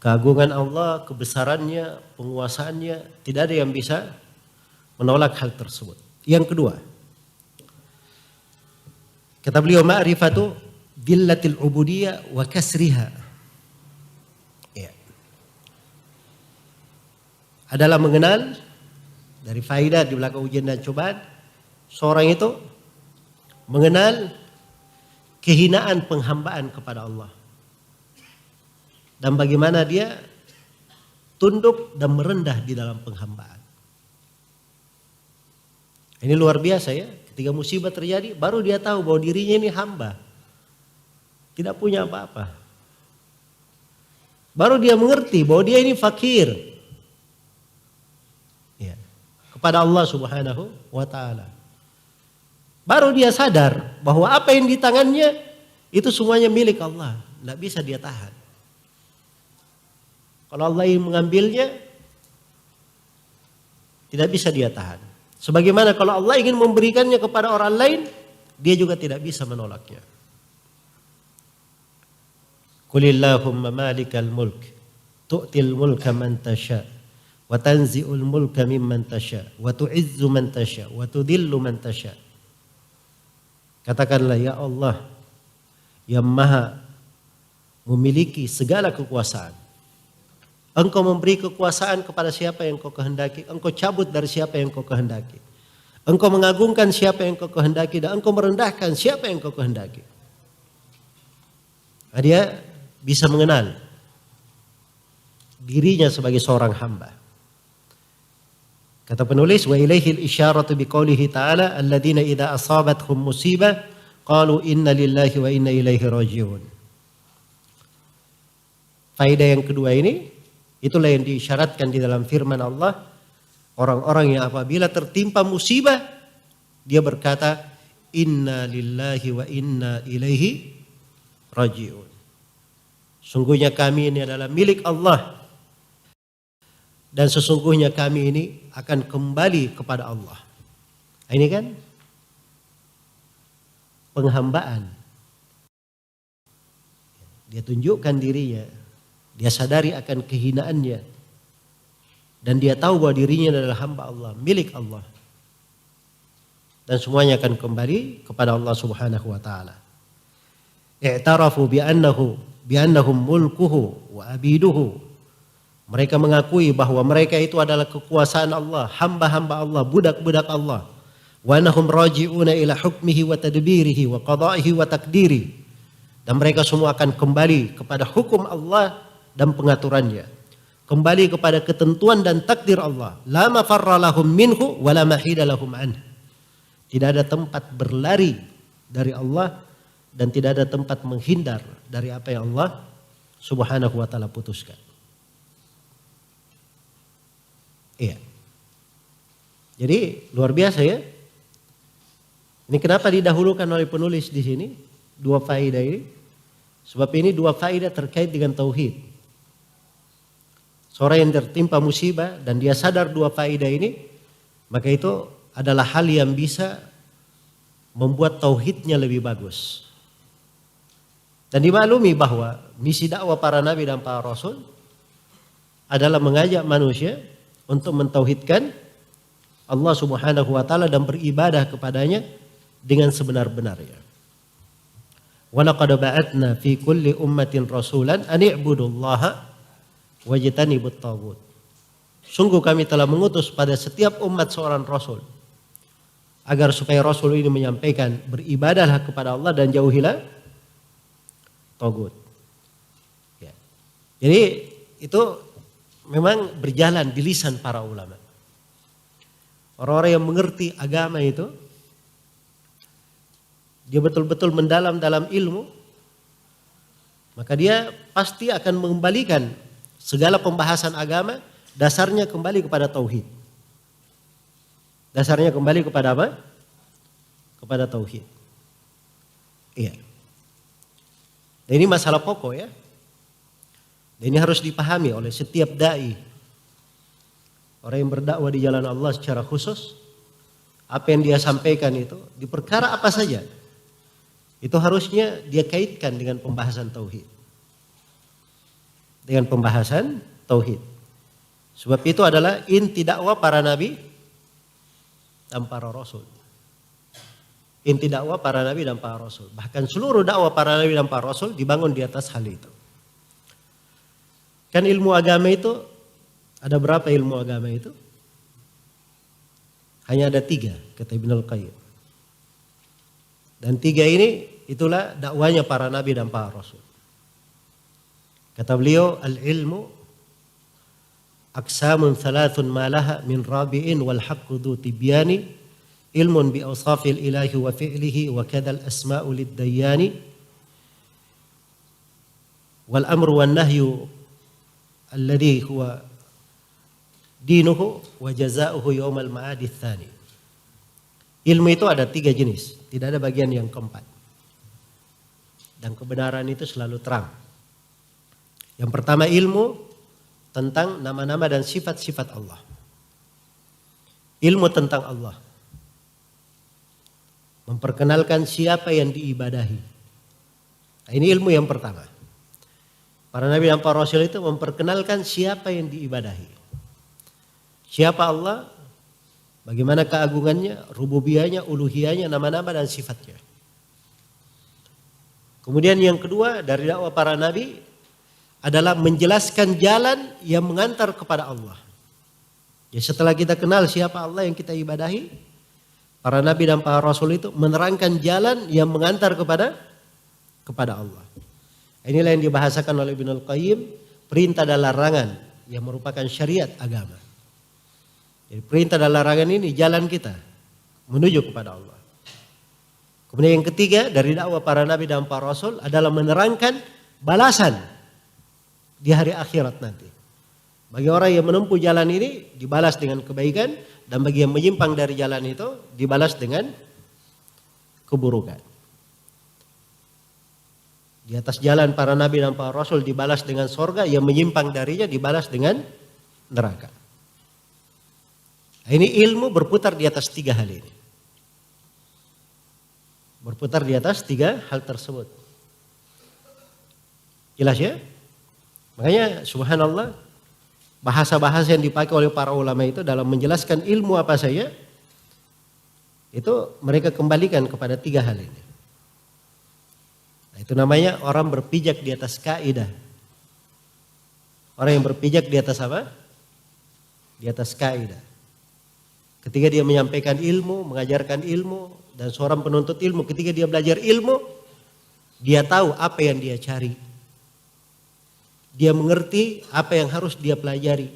keagungan Allah, kebesarannya, penguasaannya, tidak ada yang bisa menolak hal tersebut. Yang kedua, kata beliau, ma'rifatu dillatil ubudiyah wa kasriha. Ya. Adalah mengenal dari faedah di belakang ujian dan cobaan, seorang itu mengenal kehinaan penghambaan kepada Allah. Dan bagaimana dia tunduk dan merendah di dalam penghambaan. Ini luar biasa ya. Ketika musibah terjadi, baru dia tahu bahwa dirinya ini hamba. Tidak punya apa-apa. Baru dia mengerti bahwa dia ini fakir. Ya. Kepada Allah Subhanahu wa ta'ala. Baru dia sadar bahwa apa yang di tangannya itu semuanya milik Allah. Tidak bisa dia tahan. Kalau Allah ingin mengambilnya, tidak bisa dia tahan. Sebagaimana kalau Allah ingin memberikannya kepada orang lain, dia juga tidak bisa menolaknya. Qulillahumma malikal mulk, tu'til mulka man tasha, wa tanzi'ul mulka mimman tasha, wa tu'izzu man tasha, wa tudillu man tasha. Katakanlah, ya Allah yang maha memiliki segala kekuasaan. Engkau memberi kekuasaan kepada siapa yang kau kehendaki. Engkau cabut dari siapa yang kau kehendaki. Engkau mengagungkan siapa yang kau kehendaki. Dan engkau merendahkan siapa yang kau kehendaki. Nah, dia bisa mengenal dirinya sebagai seorang hamba. Kata penulis, wa ilaihil isyaratu biqaulihi ta'ala alladzina idza asabathum musibah qalu inna lillahi wa inna ilaihi raji'un. Faedah yang kedua ini, itulah yang diisyaratkan di dalam firman Allah. Orang-orang yang apabila tertimpa musibah, dia berkata, inna lillahi wa inna ilaihi raji'un. Sungguhnya kami ini adalah milik Allah. Dan sesungguhnya kami ini akan kembali kepada Allah. Ini kan penghambaan. Dia tunjukkan dirinya. Dia sadari akan kehinaannya. Dan dia tahu bahwa dirinya adalah hamba Allah, milik Allah. Dan semuanya akan kembali kepada Allah Subhanahu wa taala. I'tarafu bi'annahum mulkuhu wa abiduhu. Mereka mengakui bahwa mereka itu adalah kekuasaan Allah, hamba-hamba Allah, budak-budak Allah. Wa annahum raji'una ila hukmihi wa tadbirihi wa qada'ihi wa takdiri. Dan mereka semua akan kembali kepada hukum Allah dan pengaturannya. Kembali kepada ketentuan dan takdir Allah. La mafarra lahum minhu wa la mahida lahum anhu. Tidak ada tempat berlari dari Allah dan tidak ada tempat menghindar dari apa yang Allah Subhanahu wa taala putuskan. Iya. Jadi luar biasa ya. Ini kenapa didahulukan oleh penulis di sini dua faedah ini? Sebab ini dua faedah terkait dengan tauhid. Seorang yang tertimpa musibah dan dia sadar dua faedah ini, maka itu adalah hal yang bisa membuat tauhidnya lebih bagus. Dan dimaklumi bahwa misi dakwah para nabi dan para rasul adalah mengajak manusia untuk mentauhidkan Allah Subhanahu wa taala dan beribadah kepadanya dengan sebenar-benarnya. Wa laqad ba'atna fi kulli ummatin rasulan an i'budullaha wajtanibut taghut. Sungguh kami telah mengutus pada setiap umat seorang rasul agar supaya rasul ini menyampaikan beribadahlah kepada Allah dan jauhilah taghut. Ya. Jadi itu memang berjalan di lisan para ulama. Orang-orang yang mengerti agama itu, dia betul-betul mendalam dalam ilmu, maka dia pasti akan mengembalikan segala pembahasan agama, dasarnya kembali kepada tauhid. Dasarnya kembali kepada apa? Kepada tauhid. Iya. Dan ini masalah pokok ya. Dan ini harus dipahami oleh setiap dai. Orang yang berdakwah di jalan Allah secara khusus, apa yang dia sampaikan itu di perkara apa saja, itu harusnya dia kaitkan dengan pembahasan tauhid. Dengan pembahasan tauhid. Sebab itu adalah inti dakwah para nabi dan para rasul. Inti dakwah para nabi dan para rasul. Bahkan seluruh dakwah para nabi dan para rasul dibangun di atas hal itu. Kan ilmu agama itu, ada berapa ilmu agama itu? Hanya ada 3, kata Ibnul Qayyim. Dan 3 ini, itulah dakwanya para nabi dan para rasul. Kata beliau, al-ilmu aksamun thalathun malaha min rabi'in wal haqqu dhu tibyani ilmun bi awsafil ilahi wa fi'lihi wa kadhal asma'u lid-dayyani wal amru wan nahyu alladhi huwa dinuhu wa jazaohu yaumal ma'adi tsani. Ilmu itu ada 3 jenis, tidak ada bagian yang keempat. Dan kebenaran itu selalu terang. Yang pertama ilmu tentang nama-nama dan sifat-sifat Allah. Ilmu tentang Allah. Memperkenalkan siapa yang diibadahi. Nah, ini ilmu yang pertama. Para nabi dan para rasul itu memperkenalkan siapa yang diibadahi. Siapa Allah, bagaimana keagungannya, rububiyahnya, uluhiyahnya, nama-nama dan sifatnya. Kemudian yang kedua dari dakwah para nabi adalah menjelaskan jalan yang mengantar kepada Allah. Ya, setelah kita kenal siapa Allah yang kita ibadahi, para nabi dan para rasul itu menerangkan jalan yang mengantar kepada Allah. Inilah yang dibahasakan oleh Ibnul Qayyim, perintah dan larangan yang merupakan syariat agama. Jadi perintah dan larangan ini jalan kita menuju kepada Allah. Kemudian yang ketiga dari dakwah para nabi dan para rasul adalah menerangkan balasan di hari akhirat nanti. Bagi orang yang menempuh jalan ini dibalas dengan kebaikan, dan bagi yang menyimpang dari jalan itu dibalas dengan keburukan. Di atas jalan para nabi dan para rasul dibalas dengan sorga, yang menyimpang darinya dibalas dengan neraka. Ini ilmu berputar di atas tiga hal ini. Berputar di atas tiga hal tersebut. Jelas ya? Makanya subhanallah, bahasa-bahasa yang dipakai oleh para ulama itu dalam menjelaskan ilmu apa saja, itu mereka kembalikan kepada tiga hal ini. Nah, itu namanya orang berpijak di atas kaidah. Orang yang berpijak di atas apa? Di atas kaidah. Ketika dia menyampaikan ilmu, mengajarkan ilmu, dan seorang penuntut ilmu ketika dia belajar ilmu, dia tahu apa yang dia cari. Dia mengerti apa yang harus dia pelajari.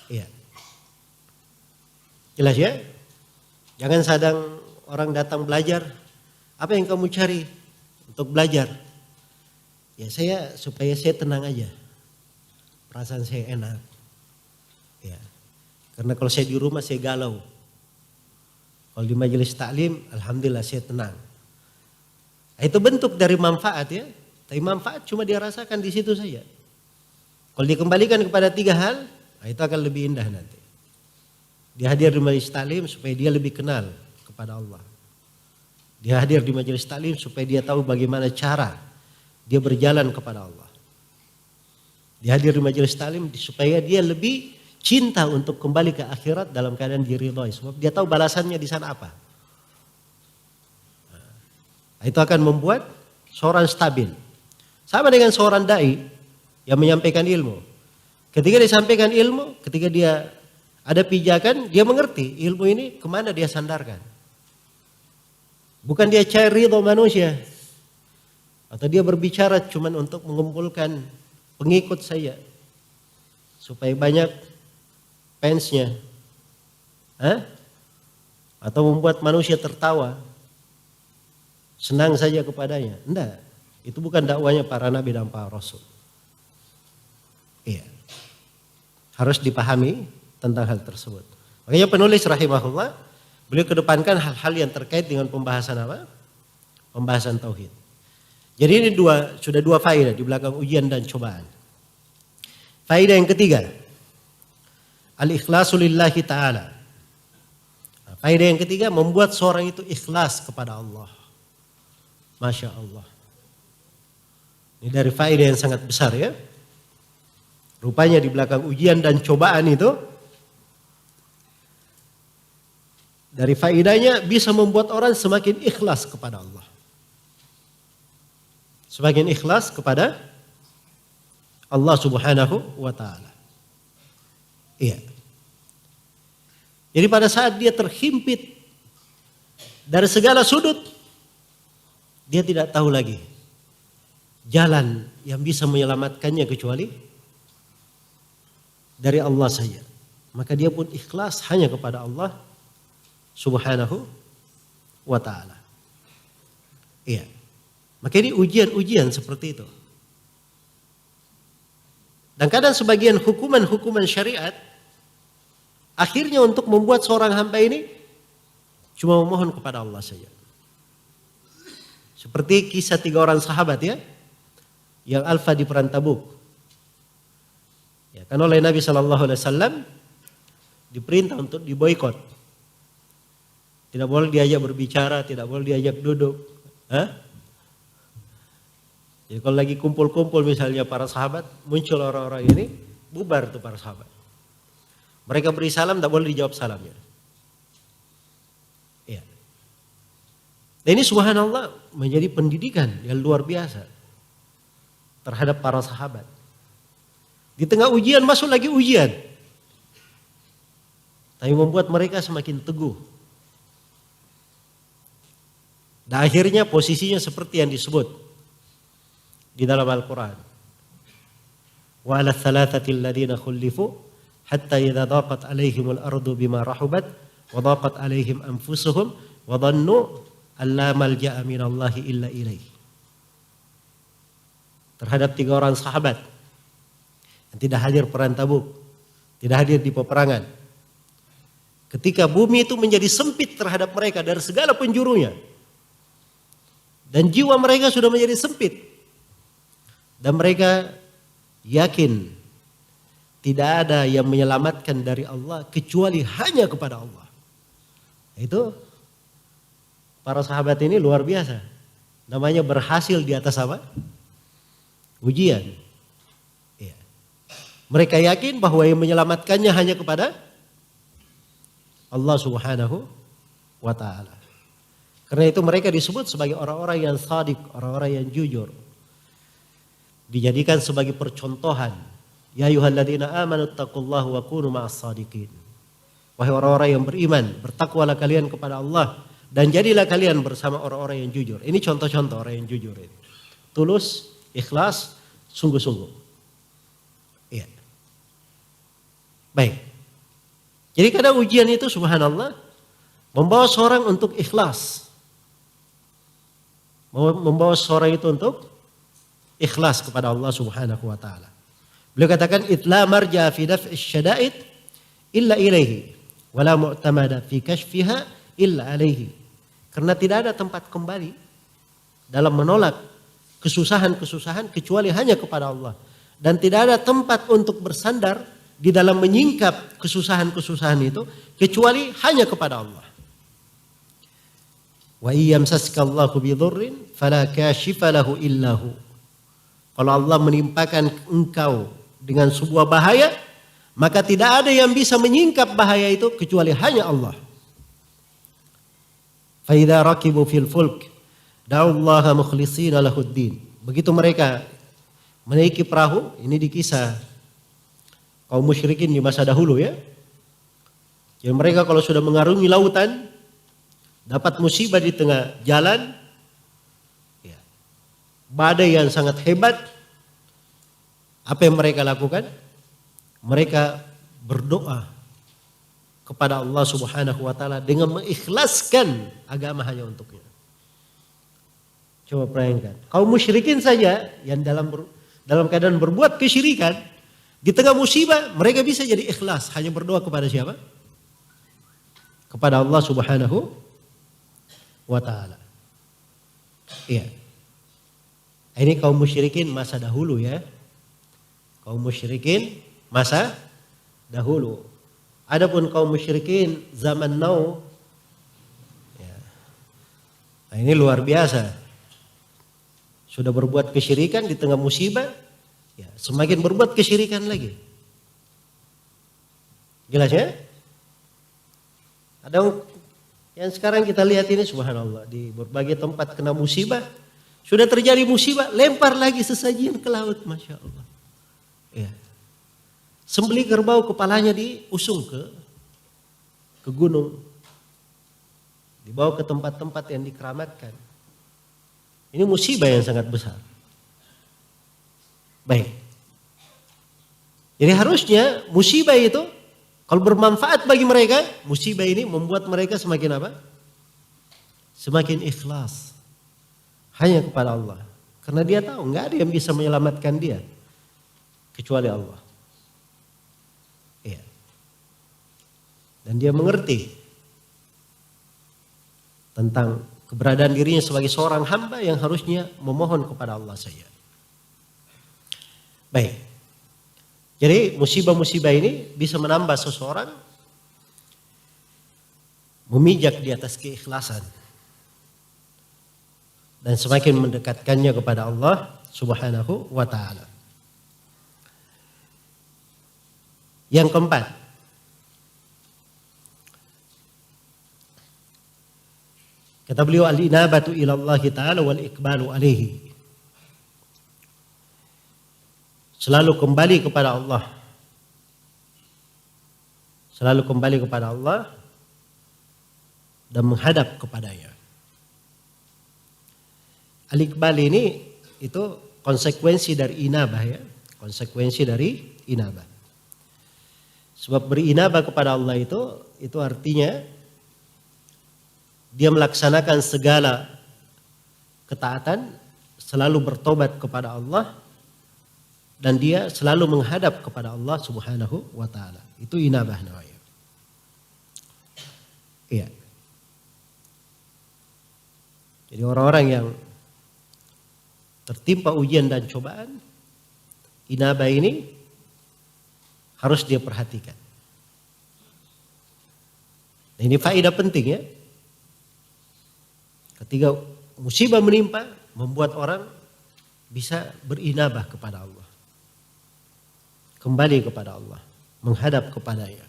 Iya. Jelas ya? Jangan sedang orang datang belajar, apa yang kamu cari untuk belajar? Ya supaya saya tenang aja. Perasaan saya enak. Ya. Karena kalau saya di rumah saya galau. Kalau di majelis taklim, alhamdulillah saya tenang. Nah, itu bentuk dari manfaat ya. Tapi manfaat cuma dia rasakan di situ saja. Kalau dikembalikan kepada tiga hal, nah itu akan lebih indah nanti. Dia hadir di majelis taklim supaya dia lebih kenal kepada Allah. Dia hadir di majelis taklim supaya dia tahu bagaimana cara dia berjalan kepada Allah. Dia hadir di majelis taklim supaya dia lebih cinta untuk kembali ke akhirat dalam keadaan diridhoi. Sebab dia tahu balasannya di sana apa. Nah, itu akan membuat seorang stabil. Sama dengan seorang dai yang menyampaikan ilmu. Ketika disampaikan ilmu, ketika dia ada pijakan, dia mengerti ilmu ini kemana dia sandarkan. Bukan dia cari ridho manusia. Atau dia berbicara cuma untuk mengumpulkan pengikut saya. Supaya banyak fansnya, atau membuat manusia tertawa, senang saja kepadanya. Enggak, itu bukan dakwanya para nabi dan para rasul. Iya, harus dipahami tentang hal tersebut. Makanya penulis rahimahullah, beliau kedepankan hal-hal yang terkait dengan pembahasan apa? Pembahasan tauhid. Jadi ini sudah dua faedah di belakang ujian dan cobaan. Faedah yang ketiga, al-ikhlasu lillahi ta'ala. Faedah yang ketiga, membuat seorang itu ikhlas kepada Allah. Masya Allah. Ini dari faedah yang sangat besar ya. Rupanya di belakang ujian dan cobaan itu, dari faedahnya bisa membuat orang semakin ikhlas kepada Allah. Semakin ikhlas kepada Allah subhanahu wa ta'ala. Iya. Jadi pada saat dia terhimpit dari segala sudut, dia tidak tahu lagi jalan yang bisa menyelamatkannya kecuali dari Allah saja. Maka dia pun ikhlas hanya kepada Allah subhanahu wa ta'ala. Iya. Maka ini ujian-ujian seperti itu. Dan kadang sebagian hukuman-hukuman syariat akhirnya untuk membuat seorang hamba ini cuma memohon kepada Allah saja. Seperti kisah 3 orang sahabat ya, yang alfa di perang Tabuk. Ya, kan oleh Nabi SAW diperintah untuk diboikot. Tidak boleh diajak berbicara, tidak boleh diajak duduk. Jadi kalau lagi kumpul-kumpul misalnya para sahabat, muncul orang-orang ini, bubar tuh para sahabat. Mereka beri salam, tidak boleh dijawab salamnya. Ya. Dan ini subhanallah menjadi pendidikan yang luar biasa. terhadap para sahabat. Di tengah ujian masuk lagi ujian. Tapi membuat mereka semakin teguh. Dan akhirnya posisinya seperti yang disebut di dalam Al-Quran. Wa ala thalathati alladhina khullifu hatta idza daqat alaihimul ardu bima rahubat wa daqat alaihim anfusuhum wa dhannu alla malja'a minallahi illa ilaih. Terhadap 3 orang sahabat yang tidak hadir perang Tabuk, tidak hadir di peperangan. Ketika bumi itu menjadi sempit terhadap mereka dari segala penjurunya. Dan jiwa mereka sudah menjadi sempit. Dan mereka yakin tidak ada yang menyelamatkan dari Allah kecuali hanya kepada Allah. Itu para sahabat ini luar biasa. Namanya berhasil di atas apa? Ujian. Ya. Mereka yakin bahwa yang menyelamatkannya hanya kepada Allah Subhanahu wa ta'ala. Karena itu mereka disebut sebagai orang-orang yang shadiq, orang-orang yang jujur. Dijadikan sebagai percontohan. Ya ayyuhalladzina amanu taqullaha wa kunu ma'as shadiqin. Wahai orang-orang yang beriman, bertakwalah kalian kepada Allah dan jadilah kalian bersama orang-orang yang jujur. Ini contoh-contoh orang yang jujur ini. Tulus, ikhlas, sungguh-sungguh. Iya. Baik. Jadi kadang ujian itu subhanallah membawa seorang untuk ikhlas. Membawa seorang itu untuk ikhlas kepada Allah Subhanahu wa taala. Beliau katakan itla marja fi daf'i syada'id illa ilaihi wa la mu'tamada fi kashfiha illa alaihi. Karena tidak ada tempat kembali dalam menolak kesusahan-kesusahan kecuali hanya kepada Allah. Dan tidak ada tempat untuk bersandar di dalam menyingkap kesusahan-kesusahan itu kecuali hanya kepada Allah. Wa iyyamsaskallahu bidhurrin fala kashifa lahu illahu. Kalau Allah menimpakan engkau dengan sebuah bahaya, maka tidak ada yang bisa menyingkap bahaya itu kecuali hanya Allah. Fa idza rakibu fil fulk da'ullaha mukhlishina lahuddin. Begitu mereka menaiki perahu, ini di kisah kaum musyrikin di masa dahulu ya. Jadi mereka kalau sudah mengarungi lautan, dapat musibah di tengah jalan, ya, badai yang sangat hebat, apa yang mereka lakukan? Mereka berdoa kepada Allah Subhanahu wa taala dengan mengikhlaskan agama hanya untuknya. Coba bayangkan, kaum musyrikin saja yang dalam keadaan berbuat kesyirikan, di tengah musibah mereka bisa jadi ikhlas hanya berdoa kepada siapa? Kepada Allah Subhanahu wa ta'ala. Iya. Ini kaum musyrikin masa dahulu ya. Kaum musyrikin masa dahulu. Adapun kaum musyrikin zaman now, ya. Nah, ini luar biasa. Sudah berbuat kesyirikan di tengah musibah, ya, semakin berbuat kesyirikan lagi. Jelas ya? Ada yang sekarang kita lihat ini subhanallah di berbagai tempat kena musibah, sudah terjadi musibah, lempar lagi sesajian ke laut, masya Allah. Ya. Sembelih kerbau kepalanya diusung ke gunung, dibawa ke tempat-tempat yang dikeramatkan. Ini musibah yang sangat besar. Baik. Jadi harusnya musibah itu kalau bermanfaat bagi mereka, musibah ini membuat mereka semakin apa? Semakin ikhlas. Hanya kepada Allah. Karena dia tahu nggak ada yang bisa menyelamatkan dia. Kecuali Allah. Iya. Dan dia mengerti tentang keberadaan dirinya sebagai seorang hamba yang harusnya memohon kepada Allah saja. Baik. Jadi musibah-musibah ini bisa menambah seseorang memijak di atas keikhlasan dan semakin mendekatkannya kepada Allah Subhanahu wa ta'ala. Yang keempat, kata beliau al-inabatu ila Allah ta'ala wal iqbalu alaihi. selalu kembali kepada Allah. Selalu kembali kepada Allah dan menghadap kepadanya. Al-iqbal ini itu konsekuensi dari inabah ya. Konsekuensi dari inabah. Sebab berinabah kepada Allah itu artinya dia melaksanakan segala ketaatan, selalu bertobat kepada Allah, dan dia selalu menghadap kepada Allah Subhanahu wa ta'ala. Itu inabah namanya. Iya. Jadi orang-orang yang tertimpa ujian dan cobaan, inabah ini harus dia perhatikan. Nah, ini faedah penting ya. Ketika musibah menimpa, membuat orang bisa berinabah kepada Allah. Kembali kepada Allah, menghadap kepadanya.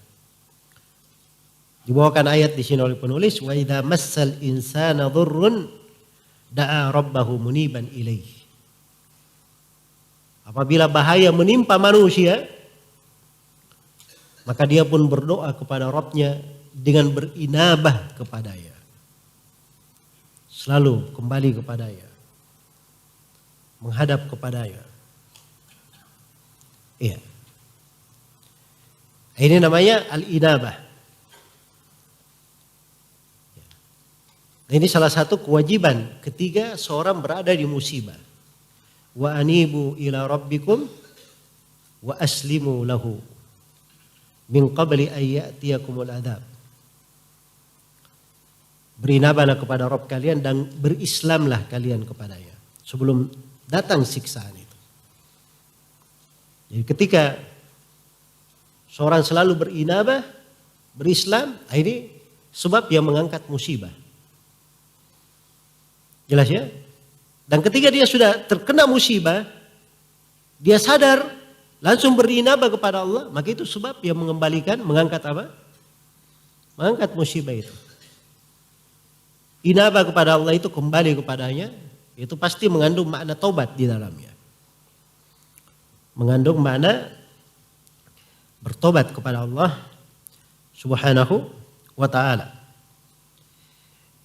Dibawakan ayat di sini oleh penulis, wa idza massal insana dhurrun da'a rabbahu muniban ilaih. Apabila bahaya menimpa manusia, maka dia pun berdoa kepada Rabbnya dengan berinabah kepadanya. Selalu kembali kepadanya, menghadap kepadanya. Iya. Ini namanya al-inabah. Ini salah satu kewajiban ketika seorang berada di musibah. Wa anibu ila rabbikum wa aslimu lahu min qabli an ya'tiyakumul adzab. Berinabahlah kepada Rabb kalian dan berislamlah kalian kepadanya sebelum datang siksaan itu. Jadi ketika seorang selalu berinabah, berislam, ini sebab yang mengangkat musibah. Jelas ya? Dan ketika dia sudah terkena musibah, dia sadar, langsung berinabah kepada Allah, maka itu sebab yang mengembalikan, mengangkat apa? Mengangkat musibah itu. Inabah kepada Allah itu kembali kepadanya, itu pasti mengandung makna taubat di dalamnya. Mengandung makna bertobat kepada Allah Subhanahu wa ta'ala.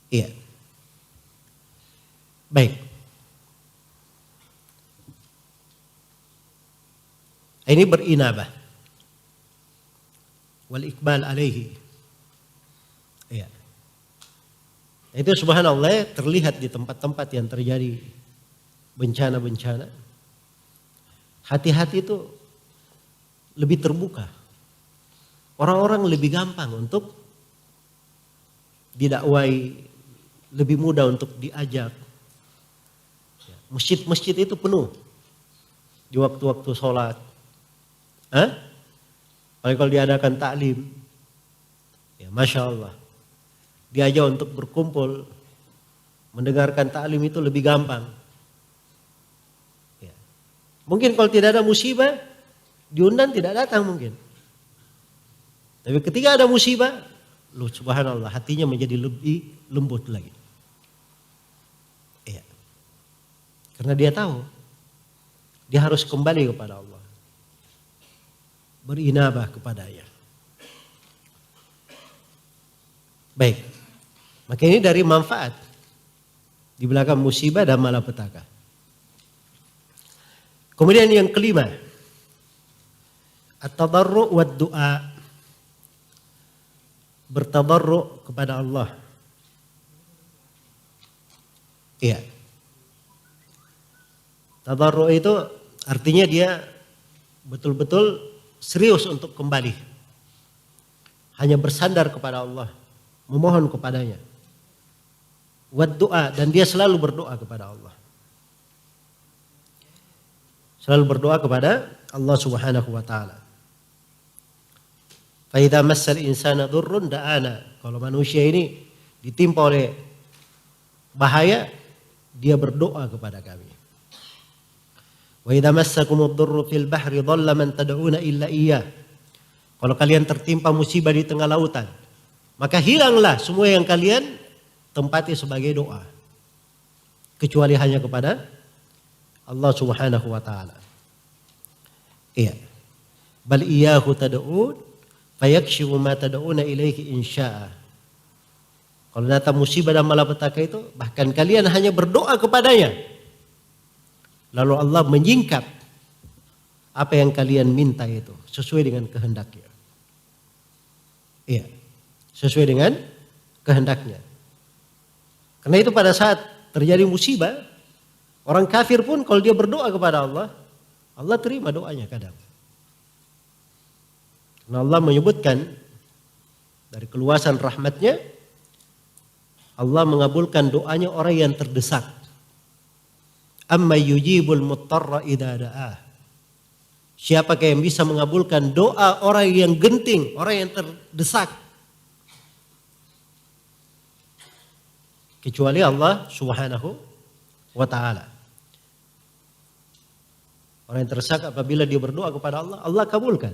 Iya. Baik. Ini berinabah. Wal iqbal alaihi. Iya. Itu subhanallah terlihat di tempat-tempat yang terjadi bencana-bencana. Hati-hati itu lebih terbuka. Orang-orang lebih gampang untuk didakwai, lebih mudah untuk diajak. Masjid-masjid itu penuh di waktu-waktu sholat. Apalagi kalau diadakan taklim, ya Masya Allah. Diajak untuk berkumpul, mendengarkan taklim itu lebih gampang. Ya. Mungkin kalau tidak ada musibah, diundang tidak datang mungkin. Tapi ketika ada musibah, subhanallah hatinya menjadi lebih lembut lagi. Ya. Karena dia tahu, dia harus kembali kepada Allah. Berinabah kepadanya. Baik. Maka ini dari manfaat di belakang musibah dan malapetaka. Kemudian yang kelima, at-tadarru' wa du'a. Bertadarru' kepada Allah. Iya. Tadarru' itu artinya dia betul-betul serius untuk kembali. Hanya bersandar kepada Allah, memohon kepadanya. Wad doa, dan dia selalu berdoa kepada Allah. Selalu berdoa kepada Allah Subhanahu wa taala. Fa idza massal insana dhurrun da'ana. Kalau manusia ini ditimpa oleh bahaya, dia berdoa kepada kami. Wa idza massakumud dhurru fil bahri dhalla man tad'una illa iyyah. Kalau kalian tertimpa musibah di tengah lautan, maka hilanglah semua yang kalian tempati sebagai doa, kecuali hanya kepada Allah Subhanahu wa taala. Iya. Bal iyyahu tad'un fayakshifu ma tad'una ilaihi insya'a. Kalau datang musibah dan malapetaka itu, bahkan kalian hanya berdoa kepadanya. Lalu Allah menyingkap apa yang kalian minta itu sesuai dengan kehendaknya. Iya. Sesuai dengan kehendaknya. Karena itu pada saat terjadi musibah, orang kafir pun kalau dia berdoa kepada Allah, Allah terima doanya kadang. Karena Allah menyebutkan dari keluasan rahmatnya, Allah mengabulkan doanya orang yang terdesak. Amma yujibul muttarra idza da'ah. Siapakah yang bisa mengabulkan doa orang yang genting, orang yang terdesak? Kecuali Allah Subhanahu wa ta'ala. Orang yang terdesak apabila dia berdoa kepada Allah, Allah kabulkan.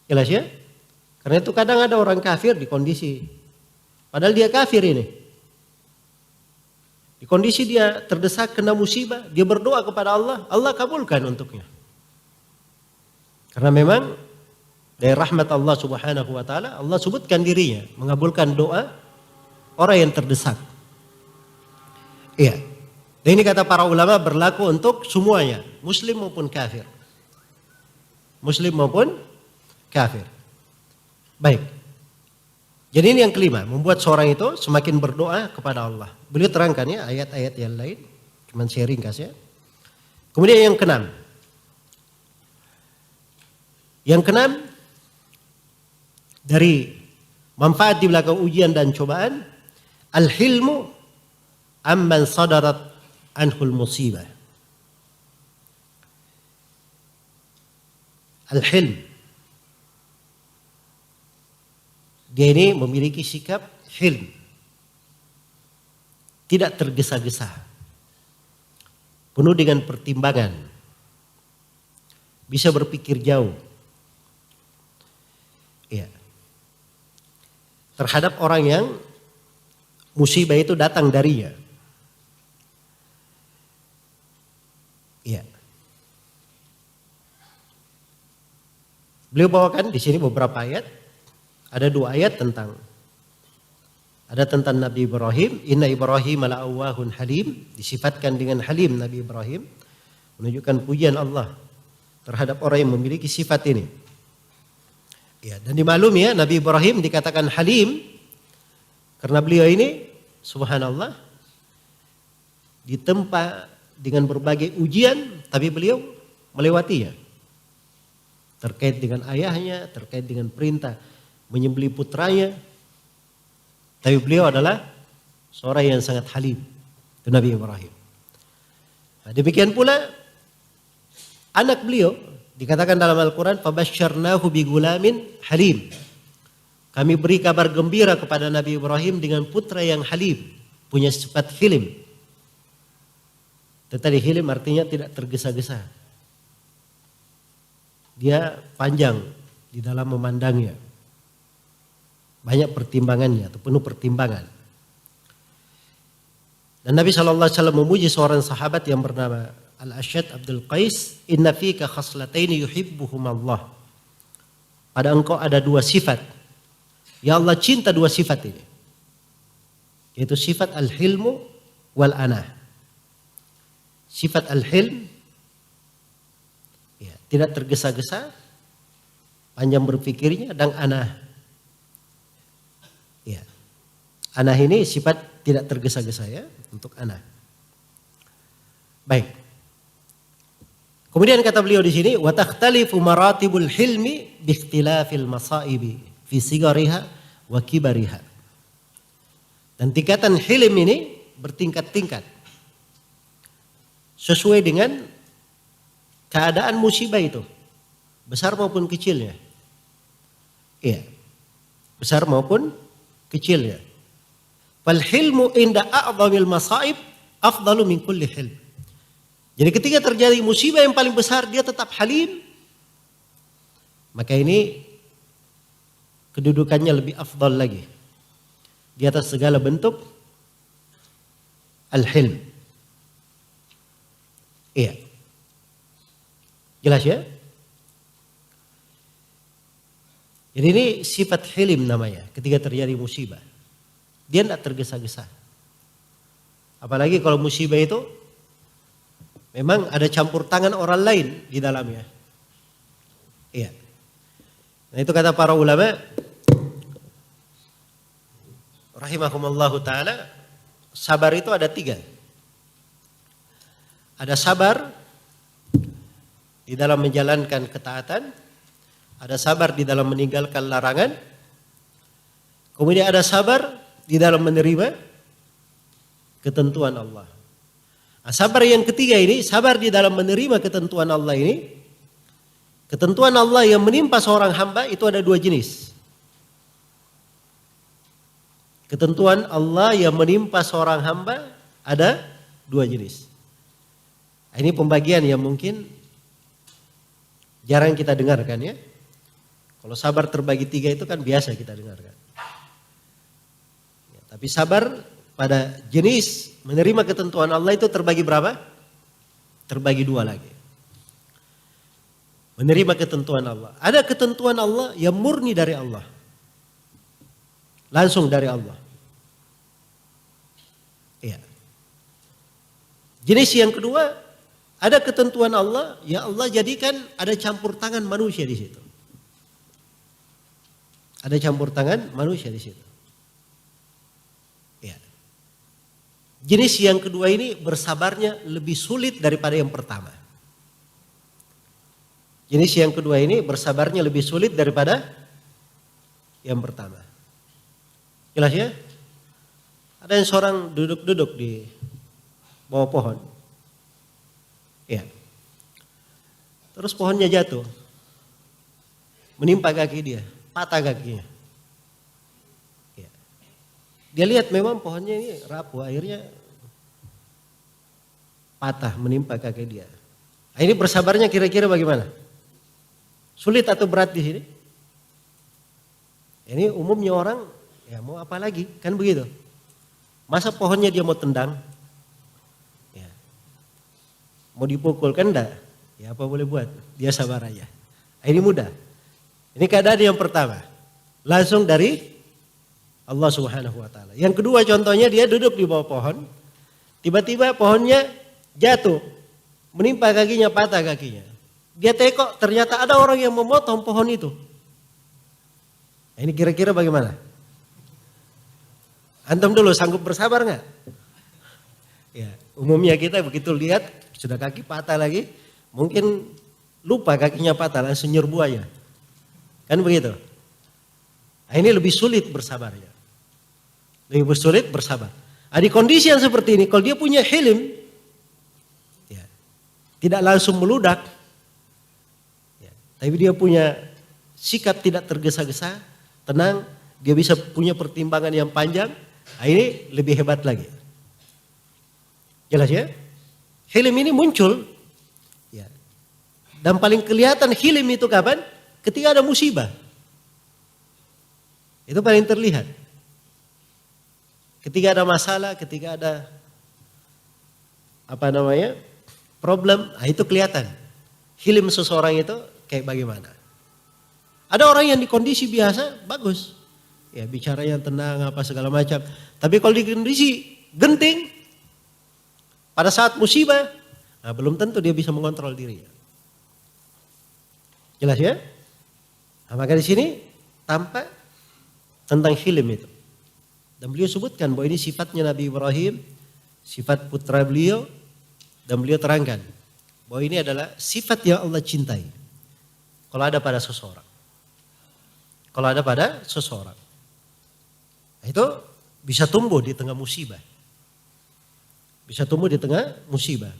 Jelas ya? Karena itu kadang ada orang kafir di kondisi, padahal dia kafir ini. Di kondisi dia terdesak kena musibah, dia berdoa kepada Allah, Allah kabulkan untuknya. Karena memang dari rahmat Allah Subhanahu wa ta'ala, Allah sebutkan dirinya mengabulkan doa orang yang terdesak. Iya. Dan ini kata para ulama berlaku untuk semuanya, muslim maupun kafir. Muslim maupun kafir. Baik. Jadi ini yang kelima, membuat seorang itu semakin berdoa kepada Allah. Beliau terangkan ya ayat-ayat yang lain, cuman saya ringkas ya. Kemudian yang keenam. Yang keenam dari manfaat di belakang ujian dan cobaan, al-hilmu amman sadarat anhul musibah. Al-hilm. Dia ini memiliki sikap hilm. Tidak tergesa-gesa. Penuh dengan pertimbangan. Bisa berpikir jauh. Ya. Terhadap orang yang musibah itu datang darinya. Ya. Beliau bawakan di sini beberapa ayat. Ada dua ayat tentang Nabi Ibrahim. Inna Ibrahim la'awwahun halim. Disifatkan dengan halim Nabi Ibrahim. Menunjukkan pujian Allah terhadap orang yang memiliki sifat ini. Ya, dan dimaklumi ya Nabi Ibrahim dikatakan halim. Karena beliau ini subhanallah ditempa dengan berbagai ujian. Tapi beliau melewatinya. Terkait dengan ayahnya, terkait dengan perintah menyembelih putranya, tapi beliau adalah seorang yang sangat halim, itu Nabi Ibrahim. Nah, demikian pula anak beliau dikatakan dalam Al-Quran, fabasyarnahu bigulamin halim. Kami beri kabar gembira kepada Nabi Ibrahim dengan putra yang halim, punya sifat hilim. Tetapi hilim artinya tidak tergesa-gesa. Dia panjang di dalam memandangnya. Banyak pertimbangannya atau penuh pertimbangan. Dan Nabi SAW memuji seorang sahabat yang bernama Al-Ashad Abdul Qais. Inna fika khaslataini yuhibbuhum Allah. Pada engkau ada dua sifat. Ya Allah cinta dua sifat ini. Yaitu sifat al-hilmu wal-anah. Sifat al-hilm. Ya, tidak tergesa-gesa. Panjang berpikirnya dan anah. Ya. Anah ini sifat tidak tergesa-gesa ya untuk anah. Baik. Kemudian kata beliau di sini wa takhtalifu maratibul hilmi bi ikhtilafil masaibi fi sigariha wa kibariha. Dan tingkatan hilm ini bertingkat-tingkat. Sesuai dengan keadaan musibah itu. Besar maupun kecilnya. Iya. Besar maupun kecilnya. Fal hilmu inda a'dhamil masaib afdalu min kulli hilm. Jadi ketika terjadi musibah yang paling besar dia tetap halim. Maka ini kedudukannya lebih afdal lagi. Di atas segala bentuk al-hilm. Iya. Jelas ya? Jadi ini sifat hilim namanya ketika terjadi musibah. Dia tidak tergesa-gesa. Apalagi kalau musibah itu memang ada campur tangan orang lain di dalamnya. Iya. Nah itu kata para ulama rahimahumallahu ta'ala, sabar itu ada 3. Ada sabar di dalam menjalankan ketaatan, ada sabar di dalam meninggalkan larangan, kemudian ada sabar di dalam menerima ketentuan Allah. Nah, sabar yang ketiga ini, sabar di dalam menerima ketentuan Allah ini, ketentuan Allah yang menimpa seorang hamba itu ada 2 jenis. Ketentuan Allah yang menimpa seorang hamba ada 2 jenis. Ini pembagian yang mungkin jarang kita dengarkan ya. Kalau sabar terbagi 3 itu kan biasa kita dengarkan. Ya, tapi sabar pada jenis menerima ketentuan Allah itu terbagi berapa? Terbagi 2 lagi. Menerima ketentuan Allah. Ada ketentuan Allah yang murni dari Allah. Langsung dari Allah. Iya. Jenis yang kedua, ada ketentuan Allah, ya Allah jadikan ada campur tangan manusia di situ. Ada campur tangan manusia di situ. Ya. Jenis yang kedua ini bersabarnya lebih sulit daripada yang pertama. Jenis yang kedua ini bersabarnya lebih sulit daripada yang pertama. Jelas ya? Ada yang seorang duduk-duduk di bawah pohon. Ya. Terus pohonnya jatuh. Menimpa kaki dia, patah kakinya. Ya. Dia lihat memang pohonnya ini rapuh, akhirnya patah menimpa kaki dia. Nah, ini bersabarnya kira-kira bagaimana? Sulit atau berat di sini? Ini umumnya orang ya mau apa lagi, kan begitu. Masa pohonnya dia mau tendang? Ya. Mau dipukul kan enggak? Ya apa boleh buat? Dia sabar aja. Ini mudah. Ini keadaan yang pertama. Langsung dari Allah Subhanahu wa taala. Yang kedua contohnya dia duduk di bawah pohon. Tiba-tiba pohonnya jatuh. Menimpa kakinya, patah kakinya. Dia tengok ternyata ada orang yang memotong pohon itu. Ini kira-kira bagaimana? Antum dulu sanggup bersabar nggak? Ya, umumnya kita begitu lihat sudah kaki patah lagi, mungkin lupa kakinya patah langsung nyerbu aja. Kan begitu? Nah, ini lebih sulit bersabarnya. Lebih sulit bersabar. Nah, di kondisi yang seperti ini, kalau dia punya hilim, ya, tidak langsung meludak, ya, tapi dia punya sikap tidak tergesa-gesa, tenang, dia bisa punya pertimbangan yang panjang. Nah, ini lebih hebat lagi. Jelas ya? Hilim ini muncul. Ya. Dan paling kelihatan hilim itu kapan? Ketika ada musibah. Itu paling terlihat. Ketika ada masalah, ketika ada problem, nah itu kelihatan. Hilim seseorang itu kayak bagaimana. Ada orang yang di kondisi biasa, bagus. Ya bicaranya tenang apa segala macam. Tapi kalau di kondisi genting, pada saat musibah, nah belum tentu dia bisa mengontrol dirinya. Jelas ya? Nah, maka di sini tampak tentang hilim itu. Dan beliau sebutkan bahwa ini sifatnya Nabi Ibrahim, sifat putra beliau, dan beliau terangkan bahwa ini adalah sifat yang Allah cintai. Kalau ada pada seseorang. Kalau ada pada seseorang. Itu bisa tumbuh di tengah musibah. Bisa tumbuh di tengah musibah.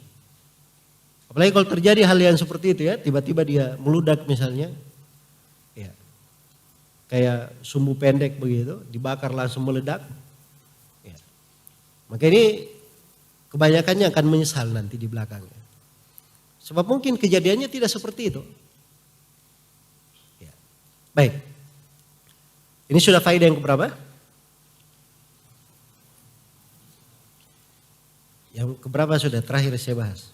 Apalagi kalau terjadi hal yang seperti itu ya, tiba-tiba dia meludak misalnya. Ya. Kayak sumbu pendek begitu, dibakar langsung meledak. Ya. Maka ini kebanyakannya akan menyesal nanti di belakangnya. Sebab mungkin kejadiannya tidak seperti itu. Ya. Baik. Ini sudah faedah yang keberapa? Yang keberapa sudah terakhir saya bahas?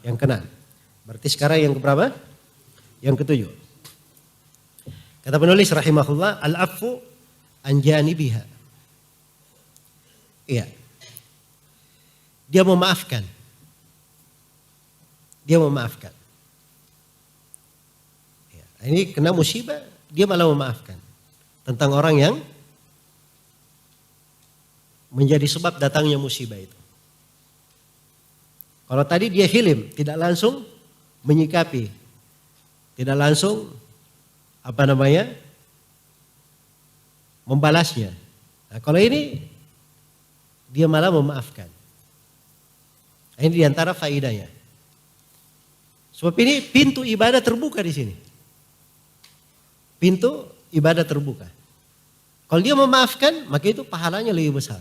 Yang keenam. Berarti sekarang yang keberapa? Yang ketujuh. Kata penulis rahimahullah, al-afu an janibiha. Iya. Dia memaafkan. Dia memaafkan. Ya, ini kena musibah, dia malah memaafkan. Tentang orang yang menjadi sebab datangnya musibah itu. Kalau tadi dia hilim, tidak langsung menyikapi. Tidak langsung membalasnya. Nah, kalau ini dia malah memaafkan. Ini diantara faidahnya. Sebab ini pintu ibadah terbuka di sini. Pintu ibadah terbuka. Kalau dia memaafkan, maka itu pahalanya lebih besar.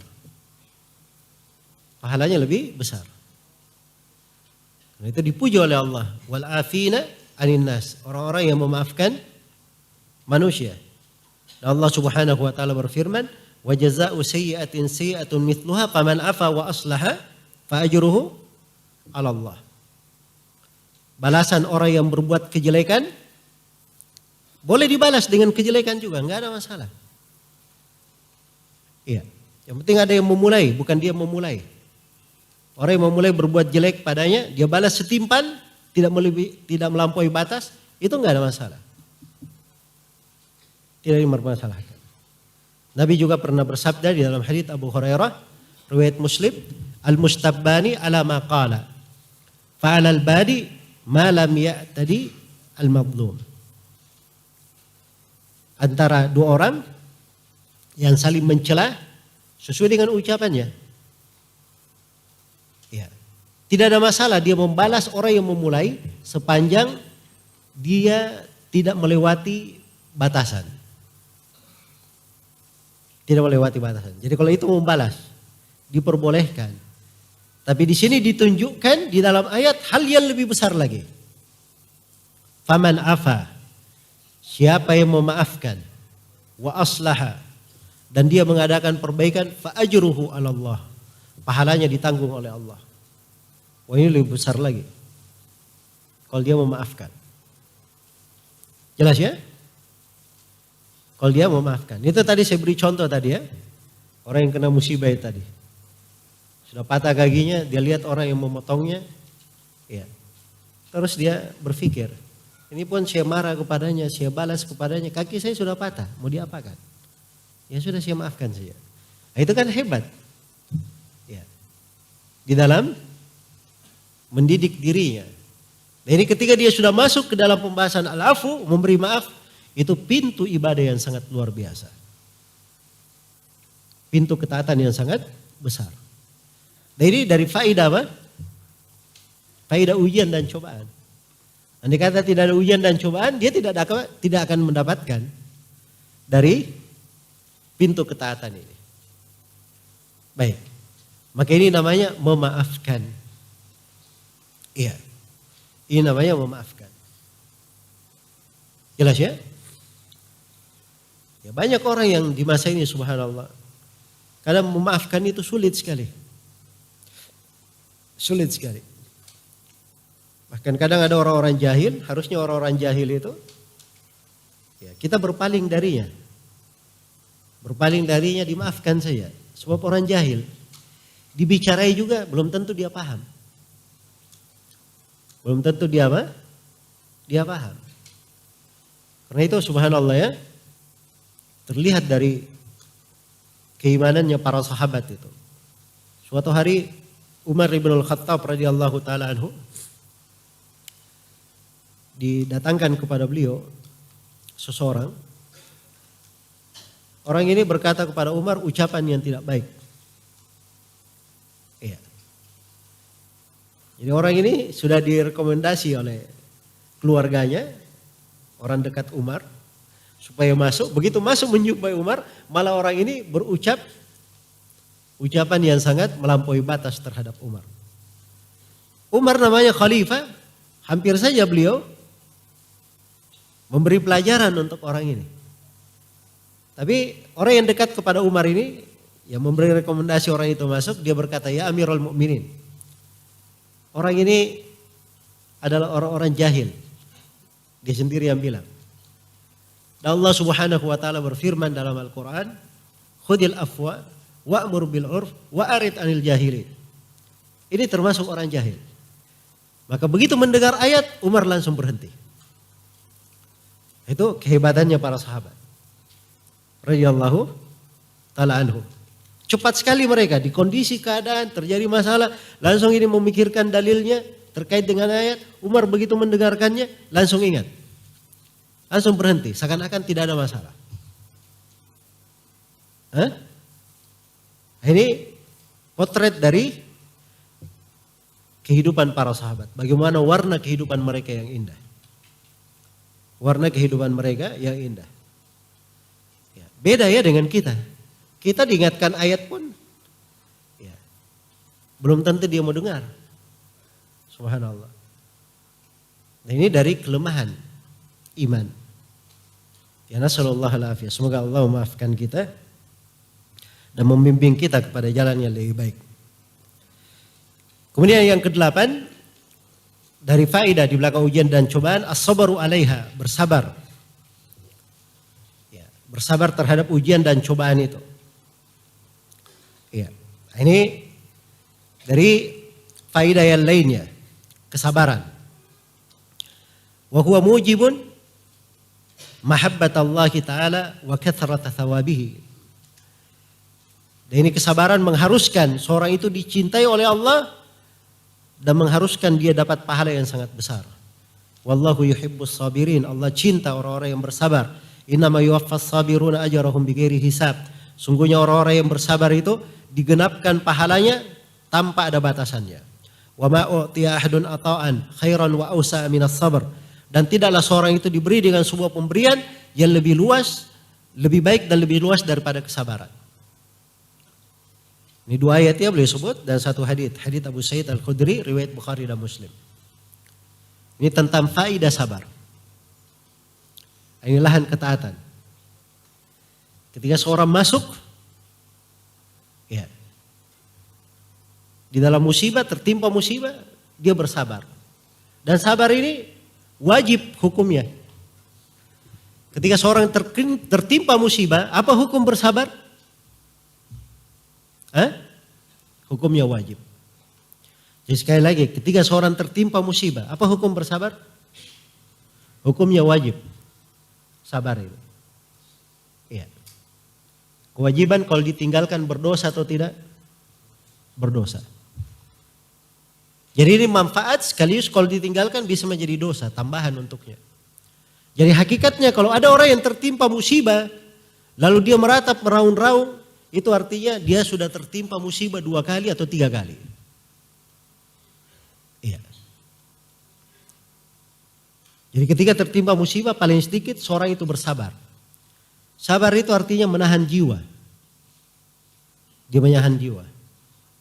Pahalanya lebih besar. Karena itu dipuji oleh Allah. Wal afina anin nas. Orang-orang yang memaafkan manusia. Dan Allah Subhanahu wa taala berfirman, "Wa jazaa'u sayyi'atin sayyi'atun mithluha faman afa wa aslaha fa ajruhu 'ala Allah." Balasan orang yang berbuat kejelekan boleh dibalas dengan kejelekan juga, enggak ada masalah. Iya. Yang penting ada yang memulai, bukan dia memulai. Orang yang memulai berbuat jelek padanya, dia balas setimpal, tidak melampaui batas, itu enggak ada masalah. Tidak dipermasalahkan. Nabi juga pernah bersabda di dalam hadits Abu Hurairah, riwayat Muslim, al-mustabbani ala ma qala. Fa 'alal badi ma lam ya'tadi al-madlum. Antara dua orang yang saling mencela sesuai dengan ucapannya. Ya. Tidak ada masalah dia membalas orang yang memulai sepanjang dia tidak melewati batasan. Tidak melewati batasan. Jadi kalau itu membalas diperbolehkan. Tapi di sini ditunjukkan di dalam ayat hal yang lebih besar lagi. Faman afa, siapa yang memaafkan, wa aslaha, dan dia mengadakan perbaikan, fa ajruhu 'ala Allah. Pahalanya ditanggung oleh Allah. Wah, ini lebih besar lagi. Kalau dia memaafkan. Jelas ya? Kalau dia memaafkan. Itu tadi saya beri contoh tadi ya. Orang yang kena musibah tadi. Sudah patah kakinya, dia lihat orang yang memotongnya. Ya. Terus dia berpikir, ini pun saya marah kepadanya, saya balas kepadanya, kaki saya sudah patah, mau diapakan? Ya sudah, saya maafkan saja. Nah, itu kan hebat. Ya. Di dalam mendidik dirinya. Nah, ini ketika dia sudah masuk ke dalam pembahasan al-afu, memberi maaf, itu pintu ibadah yang sangat luar biasa. Pintu ketaatan yang sangat besar. Nah, ini dari faidah apa? Faidah ujian dan cobaan. Andai kata tidak ada ujian dan cobaan, dia tidak akan mendapatkan dari pintu ketaatan ini. Baik. Maka ini namanya memaafkan. Iya. Ini namanya memaafkan. Jelas ya? Ya, banyak orang yang di masa ini subhanallah, kadang memaafkan itu sulit sekali. Sulit sekali. Bahkan kadang ada orang-orang jahil, harusnya orang-orang jahil itu ya, kita berpaling darinya. Berpaling darinya, dimaafkan saja. Sebab orang jahil dibicarai juga belum tentu dia paham. Belum tentu dia apa? Dia paham. Karena itu subhanallah ya, terlihat dari keimanannya para sahabat itu. Suatu hari Umar bin Al-Khattab radhiyallahu taala anhu didatangkan kepada beliau seseorang. Orang ini berkata kepada Umar ucapan yang tidak baik. Iya. Jadi orang ini sudah direkomendasi oleh keluarganya, orang dekat Umar, supaya masuk. Begitu masuk menjumpai Umar, malah orang ini berucap ucapan yang sangat melampaui batas terhadap Umar. Umar namanya khalifah, hampir saja beliau memberi pelajaran untuk orang ini. Tapi orang yang dekat kepada Umar ini, yang memberi rekomendasi orang itu masuk, dia berkata, ya Amirul Mukminin, orang ini adalah orang-orang jahil. Dia sendiri yang bilang. Dan Allah Subhanahu wa taala berfirman dalam Al-Qur'an, "Khudil afwa wa'mur bil 'urf wa'rid 'anil jahilin." Ini termasuk orang jahil. Maka begitu mendengar ayat, Umar langsung berhenti. Itu kehebatannya para sahabat. Radhiyallahu ta'ala anhum. Cepat sekali mereka di kondisi keadaan terjadi masalah, langsung ini memikirkan dalilnya terkait dengan ayat. Umar begitu mendengarkannya langsung ingat. Langsung berhenti, seakan-akan tidak ada masalah. Ini potret dari kehidupan para sahabat. Bagaimana warna kehidupan mereka yang indah. Warna kehidupan mereka yang indah. Ya, beda ya dengan kita. Kita diingatkan ayat pun ya, belum tentu dia mau dengar. Subhanallah. Nah, ini dari kelemahan iman. Ya nasallallahu alaihi. Semoga Allah memaafkan kita dan membimbing kita kepada jalan yang lebih baik. Kemudian yang ke-8 dari faedah di belakang ujian dan cobaan, as-sabru 'alaiha, bersabar. Ya, bersabar terhadap ujian dan cobaan itu. Ya, ini dari faedah yang lainnya, kesabaran. Wa huwa mujibun mahabbatallahi ta'ala wa kathrata thawabihi. Dan ini kesabaran mengharuskan seorang itu dicintai oleh Allah dan mengharuskan dia dapat pahala yang sangat besar. Wallahu yuhibbus sabirin. Allah cinta orang-orang yang bersabar. Innama yuwaffas sabiruna ajrahum bighairi hisab. Sungguhnya orang-orang yang bersabar itu digenapkan pahalanya tanpa ada batasannya. Wa ma u'tiya ahadun ata'an khairan wa awsa' minas sabr. Dan tidaklah seorang itu diberi dengan sebuah pemberian yang lebih luas, lebih baik dan lebih luas daripada kesabaran. Ini dua ayat ya boleh sebut dan satu hadits. Hadits Abu Sa'id Al-Khudri riwayat Bukhari dan Muslim. Ini tentang faedah sabar. Ini lahan ketaatan. Ketika seorang masuk ya di dalam musibah, tertimpa musibah, dia bersabar. Dan sabar ini wajib hukumnya. Ketika seorang tertimpa musibah, apa hukum bersabar? Hukumnya wajib. Jadi sekali lagi, ketika seorang tertimpa musibah, apa hukum bersabar? Hukumnya wajib. Sabar itu. Iya. Kewajiban kalau ditinggalkan berdosa atau tidak? Berdosa. Jadi ini manfaat sekaligus kalau ditinggalkan bisa menjadi dosa, tambahan untuknya. Jadi hakikatnya kalau ada orang yang tertimpa musibah, lalu dia meratap meraung-raung, itu artinya dia sudah tertimpa musibah 2 kali atau 3 kali. Iya. Jadi ketika tertimpa musibah paling sedikit seorang itu bersabar. Sabar itu artinya menahan jiwa. Dia menahan jiwa.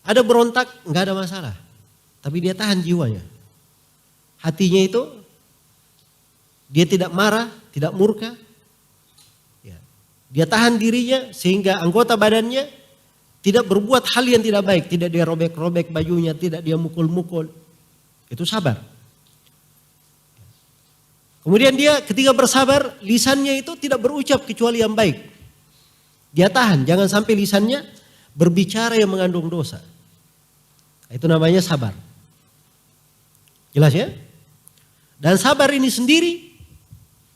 Ada berontak nggak ada masalah. Tapi dia tahan jiwanya. Hatinya itu dia tidak marah, tidak murka. Ya. Dia tahan dirinya sehingga anggota badannya tidak berbuat hal yang tidak baik. Tidak dia robek-robek bajunya, tidak dia mukul-mukul. Itu sabar. Kemudian dia ketika bersabar, lisannya itu tidak berucap kecuali yang baik. Dia tahan, jangan sampai lisannya berbicara yang mengandung dosa. Itu namanya sabar. Jelas ya? Dan sabar ini sendiri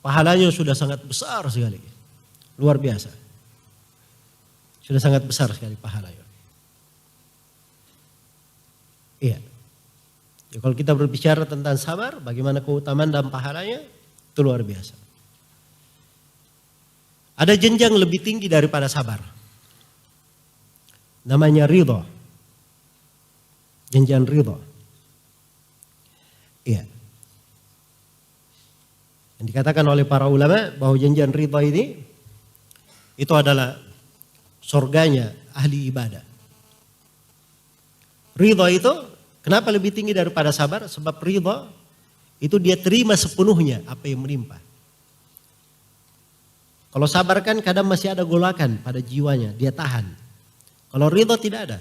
pahalanya sudah sangat besar sekali. Luar biasa. Sudah sangat besar sekali pahalanya. Iya. Ya, kalau kita berbicara tentang sabar, bagaimana keutamaan dan pahalanya, itu luar biasa. Ada jenjang lebih tinggi daripada sabar. Namanya ridha. Jenjang ridha. Iya. Yang dikatakan oleh para ulama bahwa jenjang ridha ini itu adalah surganya ahli ibadah. Ridha itu kenapa lebih tinggi daripada sabar? Sebab ridha itu dia terima sepenuhnya apa yang menimpa. Kalau sabar kan kadang masih ada golakan pada jiwanya, dia tahan. Kalau ridha tidak ada.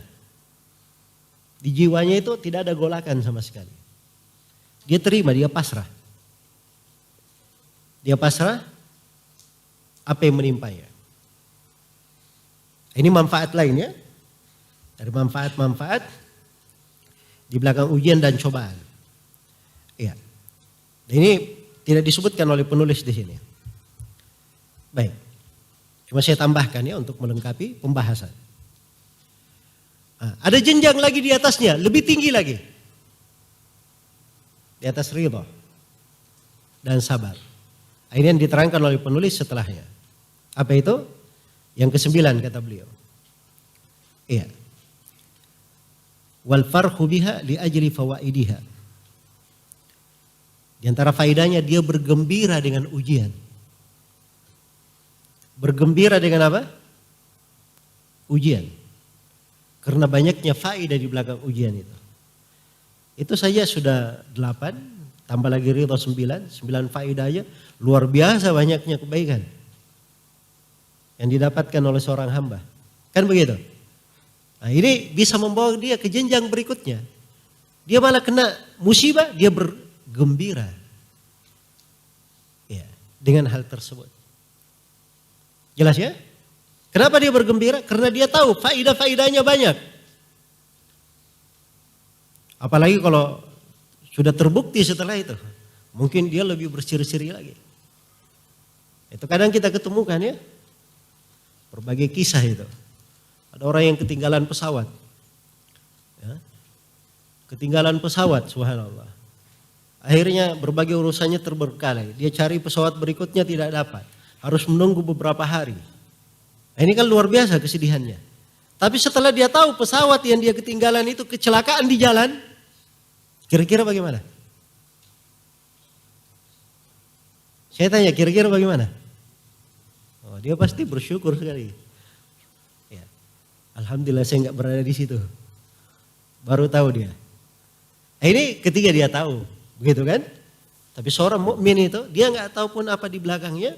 Di jiwanya itu tidak ada golakan sama sekali. Dia terima, dia pasrah. Dia pasrah apa yang menimpanya. Ini manfaat lain ya. Dari manfaat-manfaat di belakang ujian dan cobaan. Iya. Ini tidak disebutkan oleh penulis di sini. Baik. Cuma saya tambahkan ya untuk melengkapi pembahasan. Nah, ada jenjang lagi di atasnya, lebih tinggi lagi. Di atas ridha dan sabar. Ini yang diterangkan oleh penulis setelahnya. Apa itu? Yang ke-9 kata beliau. Iya. Wal farhu biha li ajli fawaidiha. Di antara faedahnya dia bergembira dengan ujian. Bergembira dengan apa? Ujian. Karena banyaknya faedah di belakang ujian itu. Itu saja sudah 8, tambah lagi ridha 9 faedah aja. Luar biasa banyaknya kebaikan yang didapatkan oleh seorang hamba. Kan begitu? Nah, ini bisa membawa dia ke jenjang berikutnya. Dia malah kena musibah, dia bergembira. Ya, dengan hal tersebut. Jelas ya? Kenapa dia bergembira? Karena dia tahu faedah-faedahnya banyak. Apalagi kalau sudah terbukti setelah itu. Mungkin dia lebih berseri-seri lagi. Itu kadang kita ketemukan ya. Berbagai kisah itu. Ada orang yang ketinggalan pesawat. Ya. Ketinggalan pesawat, subhanallah. Akhirnya berbagai urusannya terberkalai. Dia cari pesawat berikutnya tidak dapat. Harus menunggu beberapa hari. Nah, ini kan luar biasa kesedihannya. Tapi setelah dia tahu pesawat yang dia ketinggalan itu kecelakaan di jalan, kira-kira bagaimana? Saya tanya, kira-kira bagaimana? Oh, dia pasti bersyukur sekali. Ya. Alhamdulillah saya nggak berada di situ. Baru tahu dia. Nah, ini ketika dia tahu, begitu kan? Tapi seorang mukmin itu dia nggak tahu pun apa di belakangnya,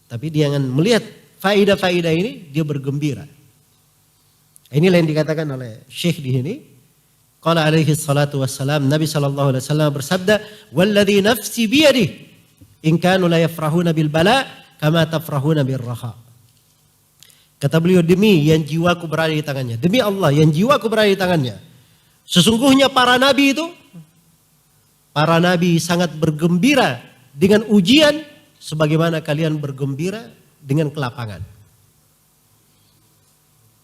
tapi dia akan melihat faedah-faedah ini, dia bergembira. Inilah yang dikatakan oleh Syekh di sini. Qala alaihi salatu wassalam, Nabi sallallahu alaihi wasallam bersabda, "Walladzi nafsi biyadihi, in kanu la yafrahuna bil bala kama tafrahuna bir raha." Kata beliau, demi yang jiwaku berada di tangannya, demi Allah yang jiwaku berada di tangannya. Sesungguhnya para nabi sangat bergembira dengan ujian sebagaimana kalian bergembira dengan kelapangan.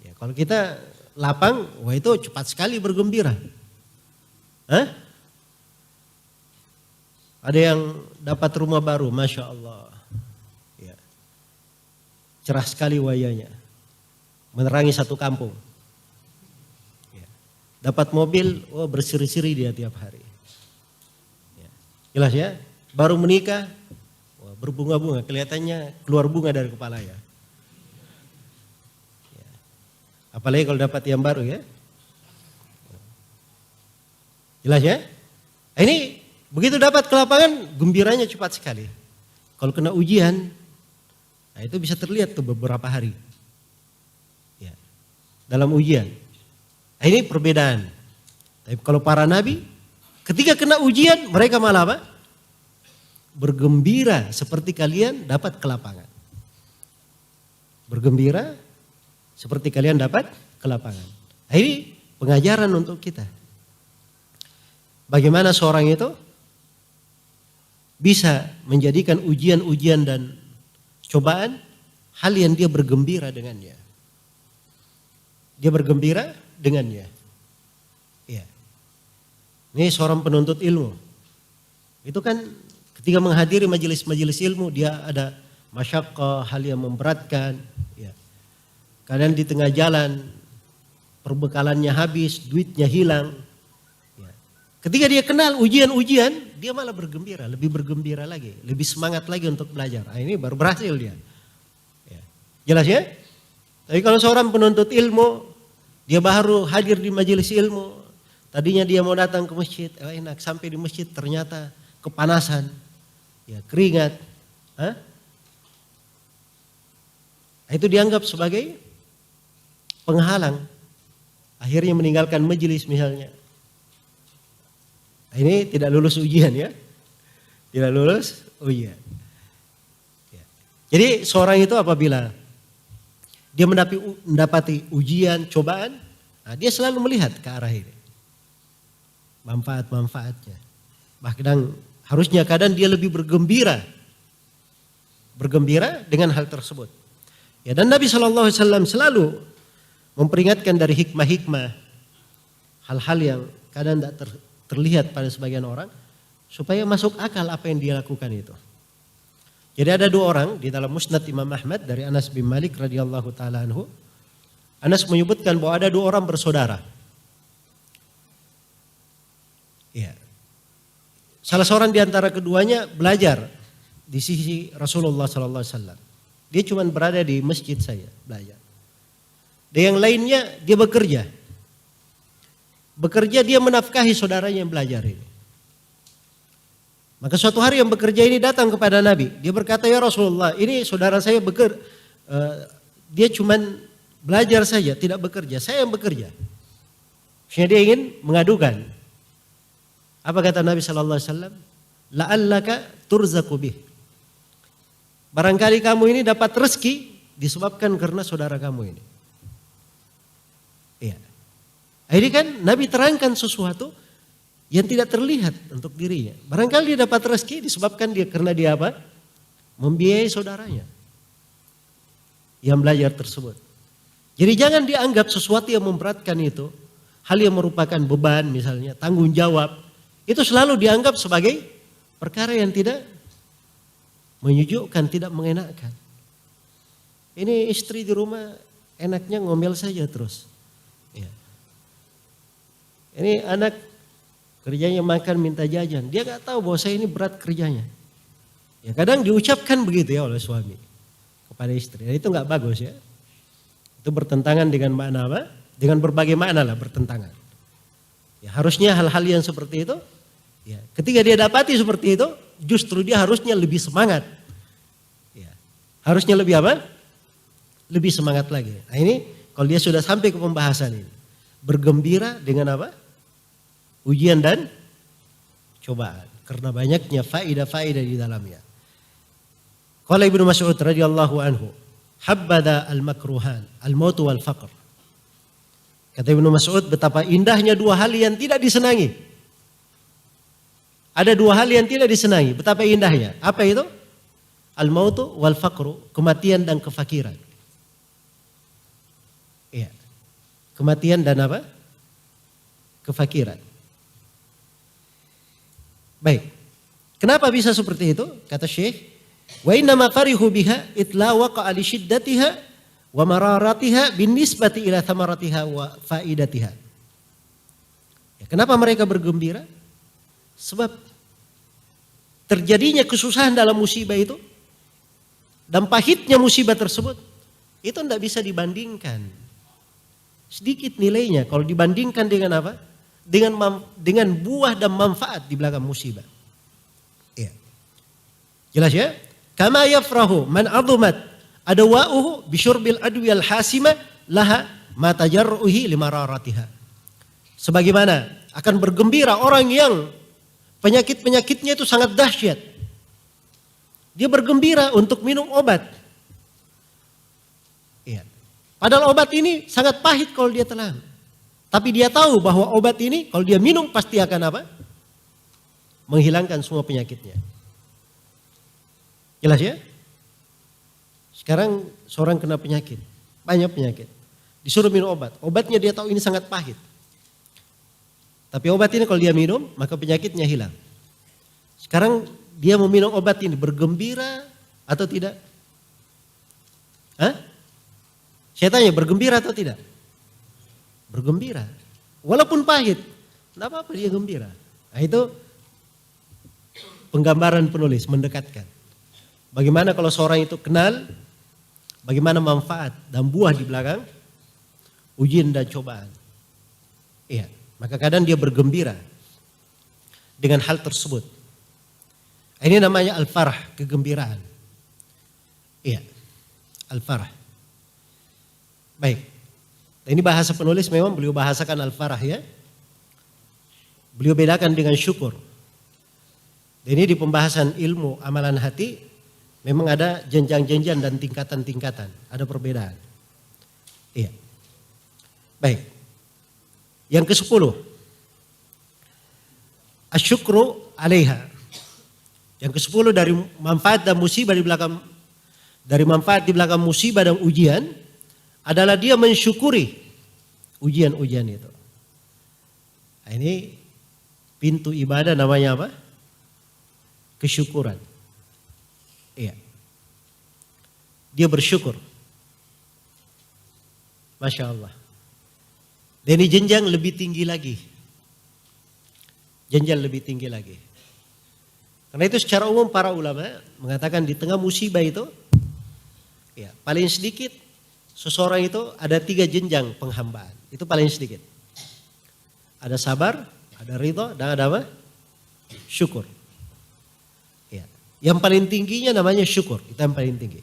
Ya, kalau kita lapang, wah itu cepat sekali bergembira. Hah? Ada yang dapat rumah baru, Masya Allah. Ya. Cerah sekali wajahnya. Menerangi satu kampung. Ya. Dapat mobil, wah berseri-seri dia tiap hari. Ya. Jelas ya? Baru menikah, wah berbunga-bunga. Kelihatannya keluar bunga dari kepalanya. Apalagi kalau dapat yang baru ya. Jelas ya? Ini begitu dapat kelapangan, gembiranya cepat sekali. Kalau kena ujian, nah itu bisa terlihat tuh beberapa hari. Ya. Dalam ujian. Nah, ini perbedaan. Tapi kalau para nabi, ketika kena ujian, mereka malah apa? Bergembira seperti kalian dapat kelapangan. Bergembira seperti kalian dapat kelapangan. Nah, ini pengajaran untuk kita. Bagaimana seorang itu bisa menjadikan ujian-ujian dan cobaan hal yang dia bergembira dengannya. Dia bergembira dengannya. Ya. Ini seorang penuntut ilmu. Itu kan ketika menghadiri majelis-majelis ilmu dia ada masyaqqah, hal yang memberatkan. Ya. Kadang di tengah jalan perbekalannya habis, duitnya hilang. Ya. Ketika dia kenal ujian-ujian, dia malah bergembira, lebih bergembira lagi, lebih semangat lagi untuk belajar. Nah, ini baru berhasil dia. Ya. Jelas ya? Tapi kalau seorang penuntut ilmu, dia baru hadir di majelis ilmu, tadinya dia mau datang ke masjid, enak, sampai di masjid ternyata kepanasan, ya keringat. Hah? Itu dianggap sebagai penghalang, akhirnya meninggalkan majelis misalnya. Ini tidak lulus ujian ya. Tidak lulus ujian. Ya. Jadi seorang itu apabila dia mendapati ujian, cobaan, nah dia selalu melihat ke arah ini. Manfaat-manfaatnya. Bahkan harusnya kadang dia lebih bergembira. Bergembira dengan hal tersebut. Ya, dan Nabi SAW selalu memperingatkan dari hikmah-hikmah. Hal-hal yang kadang tidak terlihat pada sebagian orang. Supaya masuk akal apa yang dia lakukan itu. Jadi ada dua orang di dalam Musnad Imam Ahmad dari Anas bin Malik radhiyallahu taala anhu. Anas menyebutkan bahwa ada dua orang bersaudara. Ya. Salah seorang di antara keduanya belajar di sisi Rasulullah sallallahu alaihi wasallam. Dia cuma berada di masjid saja belajar. Dan yang lainnya dia bekerja. Bekerja dia menafkahi saudaranya yang belajar ini. Maka suatu hari yang bekerja ini datang kepada Nabi. Dia berkata, ya Rasulullah, ini saudara saya dia cuma belajar saja, tidak bekerja. Saya yang bekerja. Maksudnya dia ingin mengadukan. Apa kata Nabi sallallahu alaihi wasallam? La'allaka turzaku bih. Barangkali kamu ini dapat rezeki disebabkan karena saudara kamu ini. Iya. Ini kan Nabi terangkan sesuatu yang tidak terlihat untuk dirinya. Barangkali dia dapat rezeki disebabkan dia karena dia apa? Membiayai saudaranya yang belajar tersebut. Jadi jangan dianggap sesuatu yang memberatkan itu, hal yang merupakan beban misalnya, tanggung jawab, itu selalu dianggap sebagai perkara yang tidak menyejukkan, tidak mengenakkan. Ini istri di rumah enaknya ngomel saja terus. Ya. Ini anak kerjanya makan minta jajan. Dia gak tahu bahwa saya ini berat kerjanya. Ya kadang diucapkan begitu ya oleh suami kepada istri. Ya, itu gak bagus ya. Itu bertentangan dengan makna apa? Dengan berbagai makna lah bertentangan. Ya harusnya hal-hal yang seperti itu. Ya, ketika dia dapati seperti itu. Justru dia harusnya lebih semangat. Ya, harusnya lebih apa? Lebih semangat lagi. Nah ini kalau dia sudah sampai ke pembahasan ini. Bergembira dengan apa? Ujian dan cobaan. Karena banyaknya faedah-faedah di dalamnya. Qala Ibnu Mas'ud radhiyallahu anhu, habbada al-makruhan, al-maut wal faqr. Kata Ibnu Mas'ud, betapa indahnya dua hal yang tidak disenangi. Ada dua hal yang tidak disenangi, betapa indahnya. Apa itu? Al-maut wal faqr, kematian dan kefakiran. Iya. Kematian dan apa? Kefakiran. Baik. Kenapa bisa seperti itu? Kata Syekh, wa inna ma farihu biha itla waqa'a li shiddatiha wa mararatiha binisbati ila thamaratiha wa faidatiha. Ya, kenapa mereka bergembira? Sebab terjadinya kesusahan dalam musibah itu dan pahitnya musibah tersebut itu tidak bisa dibandingkan. Sedikit nilainya kalau dibandingkan dengan apa? Dengan buah dan manfaat di belakang musibah. Ya. Jelas ya? Kama yafrahu man azumat adwa'uhu bisyurbil adwiyal hasima laha ma tajarruhi limararatiha. Sebagaimana akan bergembira orang yang penyakit-penyakitnya itu sangat dahsyat. Dia bergembira untuk minum obat. Ya. Padahal obat ini sangat pahit kalau dia telan. Tapi dia tahu bahwa obat ini kalau dia minum pasti akan apa? Menghilangkan semua penyakitnya. Jelas ya? Sekarang seorang kena penyakit. Banyak penyakit. Disuruh minum obat. Obatnya dia tahu ini sangat pahit. Tapi obat ini kalau dia minum maka penyakitnya hilang. Sekarang dia mau minum obat ini bergembira atau tidak? Hah? Saya tanya bergembira atau tidak? Bergembira. Walaupun pahit. Tidak apa-apa dia gembira. Nah itu penggambaran penulis mendekatkan. Bagaimana kalau seorang itu kenal bagaimana manfaat dan buah di belakang ujian dan cobaan. Iya, maka kadang dia bergembira dengan hal tersebut. Ini namanya al-farah, kegembiraan. Iya, al-farah. Baik. Ini bahasa penulis memang beliau bahasakan al-farah ya. beliau bedakan dengan syukur. Dan ini di pembahasan ilmu amalan hati memang ada jenjang-jenjang dan tingkatan-tingkatan, ada perbedaan. Iya. Baik. Yang ke-10. Asyukru 'alaiha. Yang ke-10 dari manfaat dan musibah di belakang, dari manfaat di belakang musibah dan ujian adalah dia mensyukuri ujian-ujian itu. Nah, ini pintu ibadah namanya apa? Kesyukuran. Iya. Dia bersyukur. Masya Allah. Dan ini jenjang lebih tinggi lagi. Jenjang lebih tinggi lagi. Karena itu secara umum para ulama mengatakan di tengah musibah itu, ya, paling sedikit seseorang itu ada 3 jenjang penghambaan. Itu paling sedikit. Ada sabar, ada ridha, dan ada apa? Syukur. Ya. Yang paling tingginya namanya syukur. Itu yang paling tinggi.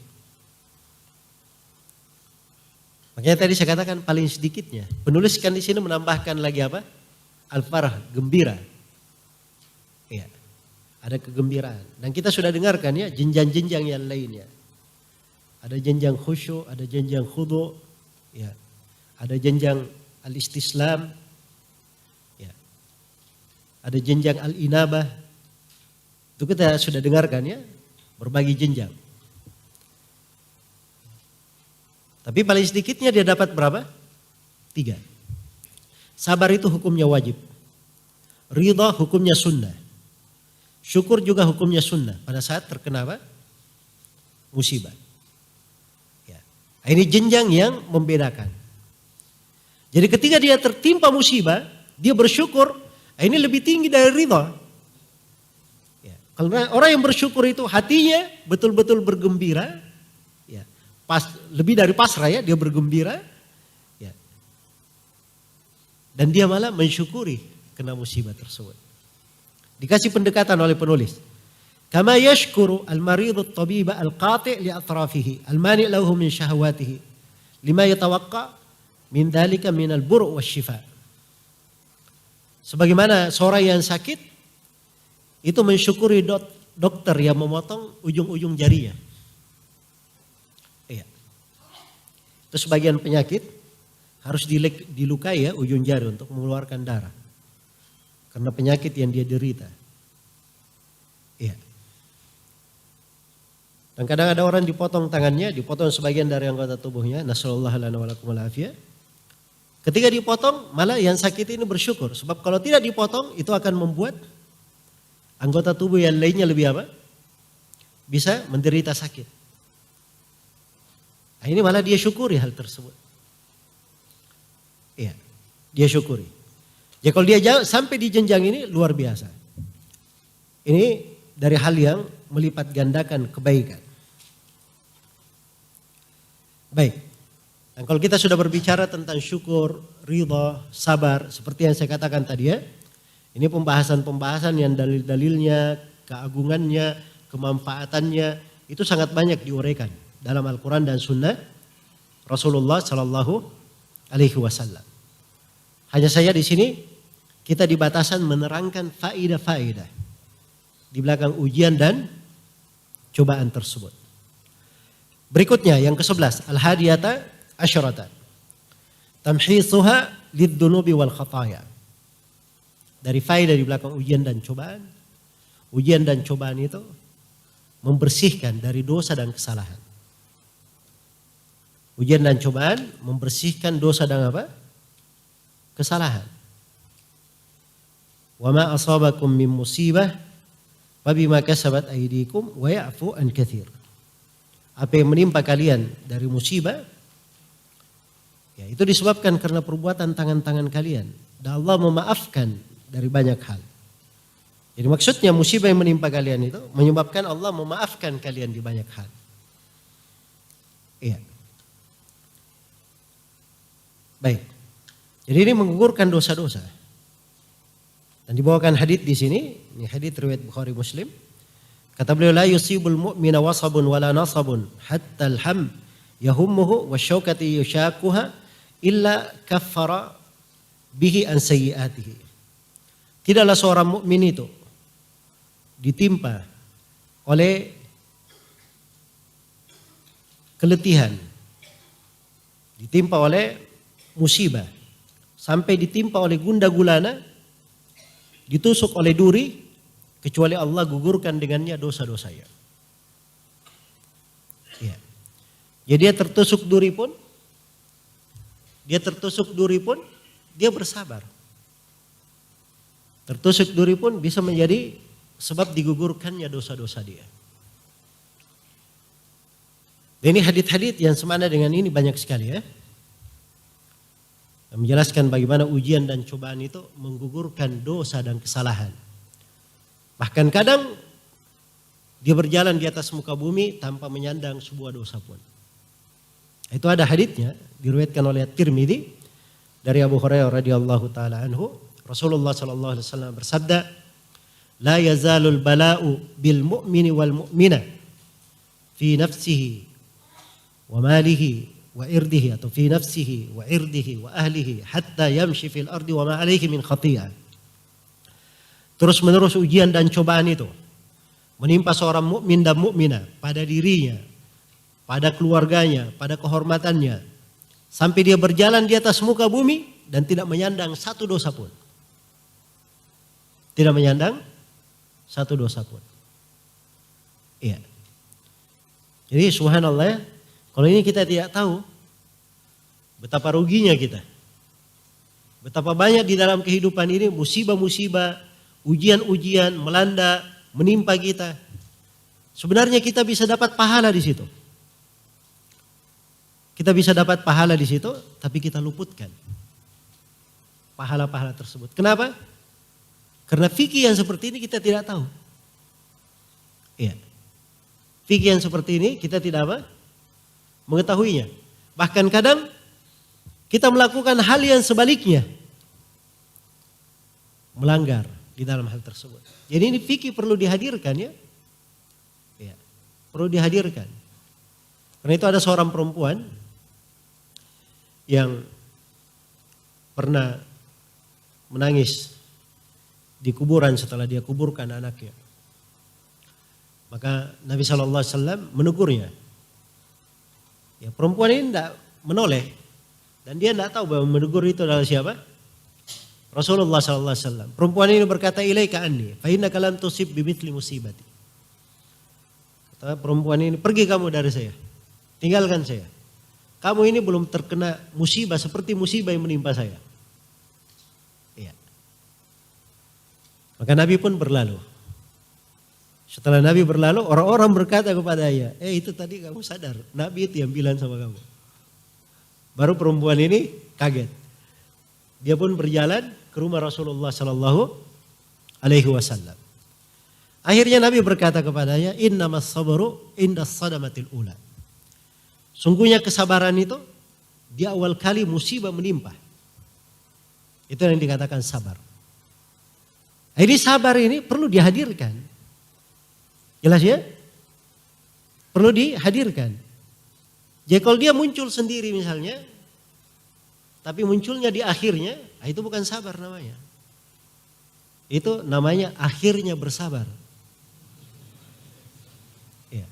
Makanya tadi saya katakan paling sedikitnya. Penulis kan di sini menambahkan lagi apa? Al-farah, gembira. Ya. Ada kegembiraan. Dan kita sudah dengarkan ya jenjang-jenjang yang lainnya. Ada jenjang khusyuk, ada jenjang khudu', ya. Ada jenjang al-istislam, ya. Ada jenjang al-inabah. Itu kita sudah dengarkan ya, berbagi jenjang. Tapi paling sedikitnya dia dapat berapa? 3. Sabar itu hukumnya wajib. Ridha hukumnya sunnah. Syukur juga hukumnya sunnah pada saat terkena apa? Musibah. Ya. Ini jenjang yang membedakan. Jadi ketika dia tertimpa musibah, dia bersyukur, ini lebih tinggi dari ridha. Ya. Karena orang yang bersyukur itu hatinya betul-betul bergembira, ya. Lebih dari pasrah ya, dia bergembira, ya. Dan dia malah mensyukuri kena musibah tersebut. Dikasih pendekatan oleh penulis. Kama yashkuru al-maridhu at-tabiba al-qati' li atrafihi al-mani' lahu min syahwatihi lima yatawaqqa min dhalika min al-bur' wasy-shifa. Sebagaimana seorang yang sakit itu mensyukuri dokter yang memotong ujung-ujung jarinya. Iya. Itu sebagian penyakit harus dilukai ya ujung jari untuk mengeluarkan darah. Karena penyakit yang dia derita. Iya. Dan kadang ada orang dipotong tangannya, dipotong sebagian dari anggota tubuhnya. Nasallallahu lana wa lakum al-afiyah. Ketika dipotong, malah yang sakit ini bersyukur. Sebab kalau tidak dipotong, itu akan membuat anggota tubuh yang lainnya lebih apa? Bisa menderita sakit. Nah, ini malah dia syukuri hal tersebut. Iya, dia syukuri. Jadi kalau dia sampai di jenjang ini luar biasa. Ini dari hal yang melipat gandakan kebaikan. Baik. Dan kalau kita sudah berbicara tentang syukur, ridha, sabar, seperti yang saya katakan tadi ya. Ini pembahasan-pembahasan yang dalil-dalilnya, keagungannya, kemanfaatannya itu sangat banyak diuraikan dalam Al-Quran dan Sunnah Rasulullah Sallallahu Alaihi Wasallam. Hanya saya di sini kita di batasan menerangkan faedah-faedah di belakang ujian dan cobaan tersebut. Berikutnya yang ke-11, al-hadiyata asyarata. Tamhisuha liddunubi wal khataya. Dari faedah di belakang ujian dan cobaan itu membersihkan dari dosa dan kesalahan. Ujian dan cobaan membersihkan dosa dan apa? Kesalahan. Wa ma asabakum min musibah fa bima kasabat aydikum wa ya'fu an katsir. Apa yang menimpa kalian dari musibah ya itu disebabkan karena perbuatan tangan-tangan kalian. Dan Allah memaafkan dari banyak hal. Jadi maksudnya musibah yang menimpa kalian itu menyebabkan Allah memaafkan kalian di banyak hal. Iya. Baik. Jadi ini menggugurkan dosa-dosa. Dan dibawakan hadits di sini, ini hadits riwayat Bukhari Muslim. Kata beliau, la yusibul mu'mina wasabun wala nasabun hatta al-ham yahummuhu wa syaukati yushakuha illa kaffara bihi an sayyiatihi. Tidaklah seorang mukmin itu ditimpa oleh keletihan, ditimpa oleh musibah, sampai ditimpa oleh gundah gulana, ditusuk oleh duri, kecuali Allah gugurkan dengannya dosa-dosanya. Ya. Jadi dia tertusuk duri pun, dia bersabar. Tertusuk duri pun bisa menjadi sebab digugurkannya dosa-dosa dia. Dan ini hadits-hadits yang semana dengan ini banyak sekali ya. Yang menjelaskan bagaimana ujian dan cobaan itu menggugurkan dosa dan kesalahan. Bahkan kadang dia berjalan di atas muka bumi tanpa menyandang sebuah dosa pun. Itu ada haditsnya diriwayatkan oleh At-Tirmidzi dari Abu Hurairah radhiyallahu taala anhu. Rasulullah sallallahu alaihi wasallam bersabda, "La yazalul bala'u bil mu'mini wal mu'mina fi nafsihi wa malihi wa irdihi atau fi nafsihi wa irdihi wa ahlihi hatta yamshi fil ardi wa ma alaihi min khati'ah." Terus menerus ujian dan cobaan itu menimpa seorang mukmin dan mukminah pada dirinya, pada keluarganya, pada kehormatannya, sampai dia berjalan di atas muka bumi dan tidak menyandang satu dosa pun. Tidak menyandang satu dosa pun. Iya. Jadi subhanallah, kalau ini kita tidak tahu betapa ruginya kita. Betapa banyak di dalam kehidupan ini musibah-musibah, ujian-ujian melanda, menimpa kita. Sebenarnya kita bisa dapat pahala di situ. Kita bisa dapat pahala di situ, tapi kita luputkan pahala-pahala tersebut. Kenapa? Karena fikih yang seperti ini kita tidak tahu. Iya. Fikih yang seperti ini kita tidak apa? Mengetahuinya. Bahkan kadang kita melakukan hal yang sebaliknya. Melanggar di dalam hal tersebut. Jadi ini fikih perlu dihadirkan ya. Iya. Perlu dihadirkan. Karena itu ada seorang perempuan yang pernah menangis di kuburan setelah dia kuburkan anaknya. Maka Nabi SAW menegurnya. Ya, perempuan ini tidak menoleh dan dia tidak tahu bahwa menegur itu adalah siapa? Rasulullah SAW. Perempuan ini berkata, "Ilaika anni, fa innaka lam tusib bimithli musibati." Kata perempuan ini, "Pergi kamu dari saya. Tinggalkan saya. Kamu ini belum terkena musibah seperti musibah yang menimpa saya." Iya. Maka Nabi pun berlalu. Setelah Nabi berlalu, orang-orang berkata kepadanya, itu tadi kamu sadar, Nabi itu yang bilang sama kamu. Baru perempuan ini kaget. Dia pun berjalan ke rumah Rasulullah Sallallahu Alaihi Wasallam. Akhirnya Nabi berkata kepadanya, "Innamas sabru indas sadamatil ula." Sungguhnya kesabaran itu di awal kali musibah menimpa. Itu yang dikatakan sabar. Jadi sabar ini perlu dihadirkan. Jelas ya? Perlu dihadirkan. Jadi kalau dia muncul sendiri misalnya, tapi munculnya di akhirnya, itu bukan sabar namanya. Itu namanya akhirnya bersabar. Ya.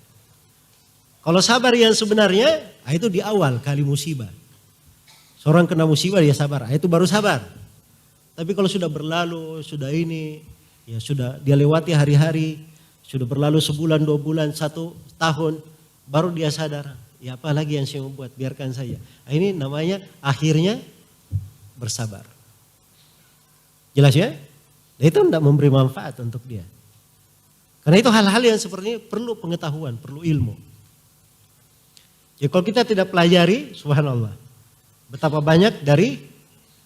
Kalau sabar yang sebenarnya, itu di awal kali musibah. Seorang kena musibah dia sabar, itu baru sabar. Tapi kalau sudah berlalu, sudah ini, ya sudah dia lewati hari-hari, sudah berlalu sebulan, 2 bulan, 1 tahun, baru dia sadar. Ya apa lagi yang saya membuat, biarkan saja. Ini namanya akhirnya bersabar. Jelas ya? Dan itu tidak memberi manfaat untuk dia. Karena itu hal-hal yang seperti ini perlu pengetahuan, perlu ilmu. Ya kalau kita tidak pelajari, subhanallah, betapa banyak dari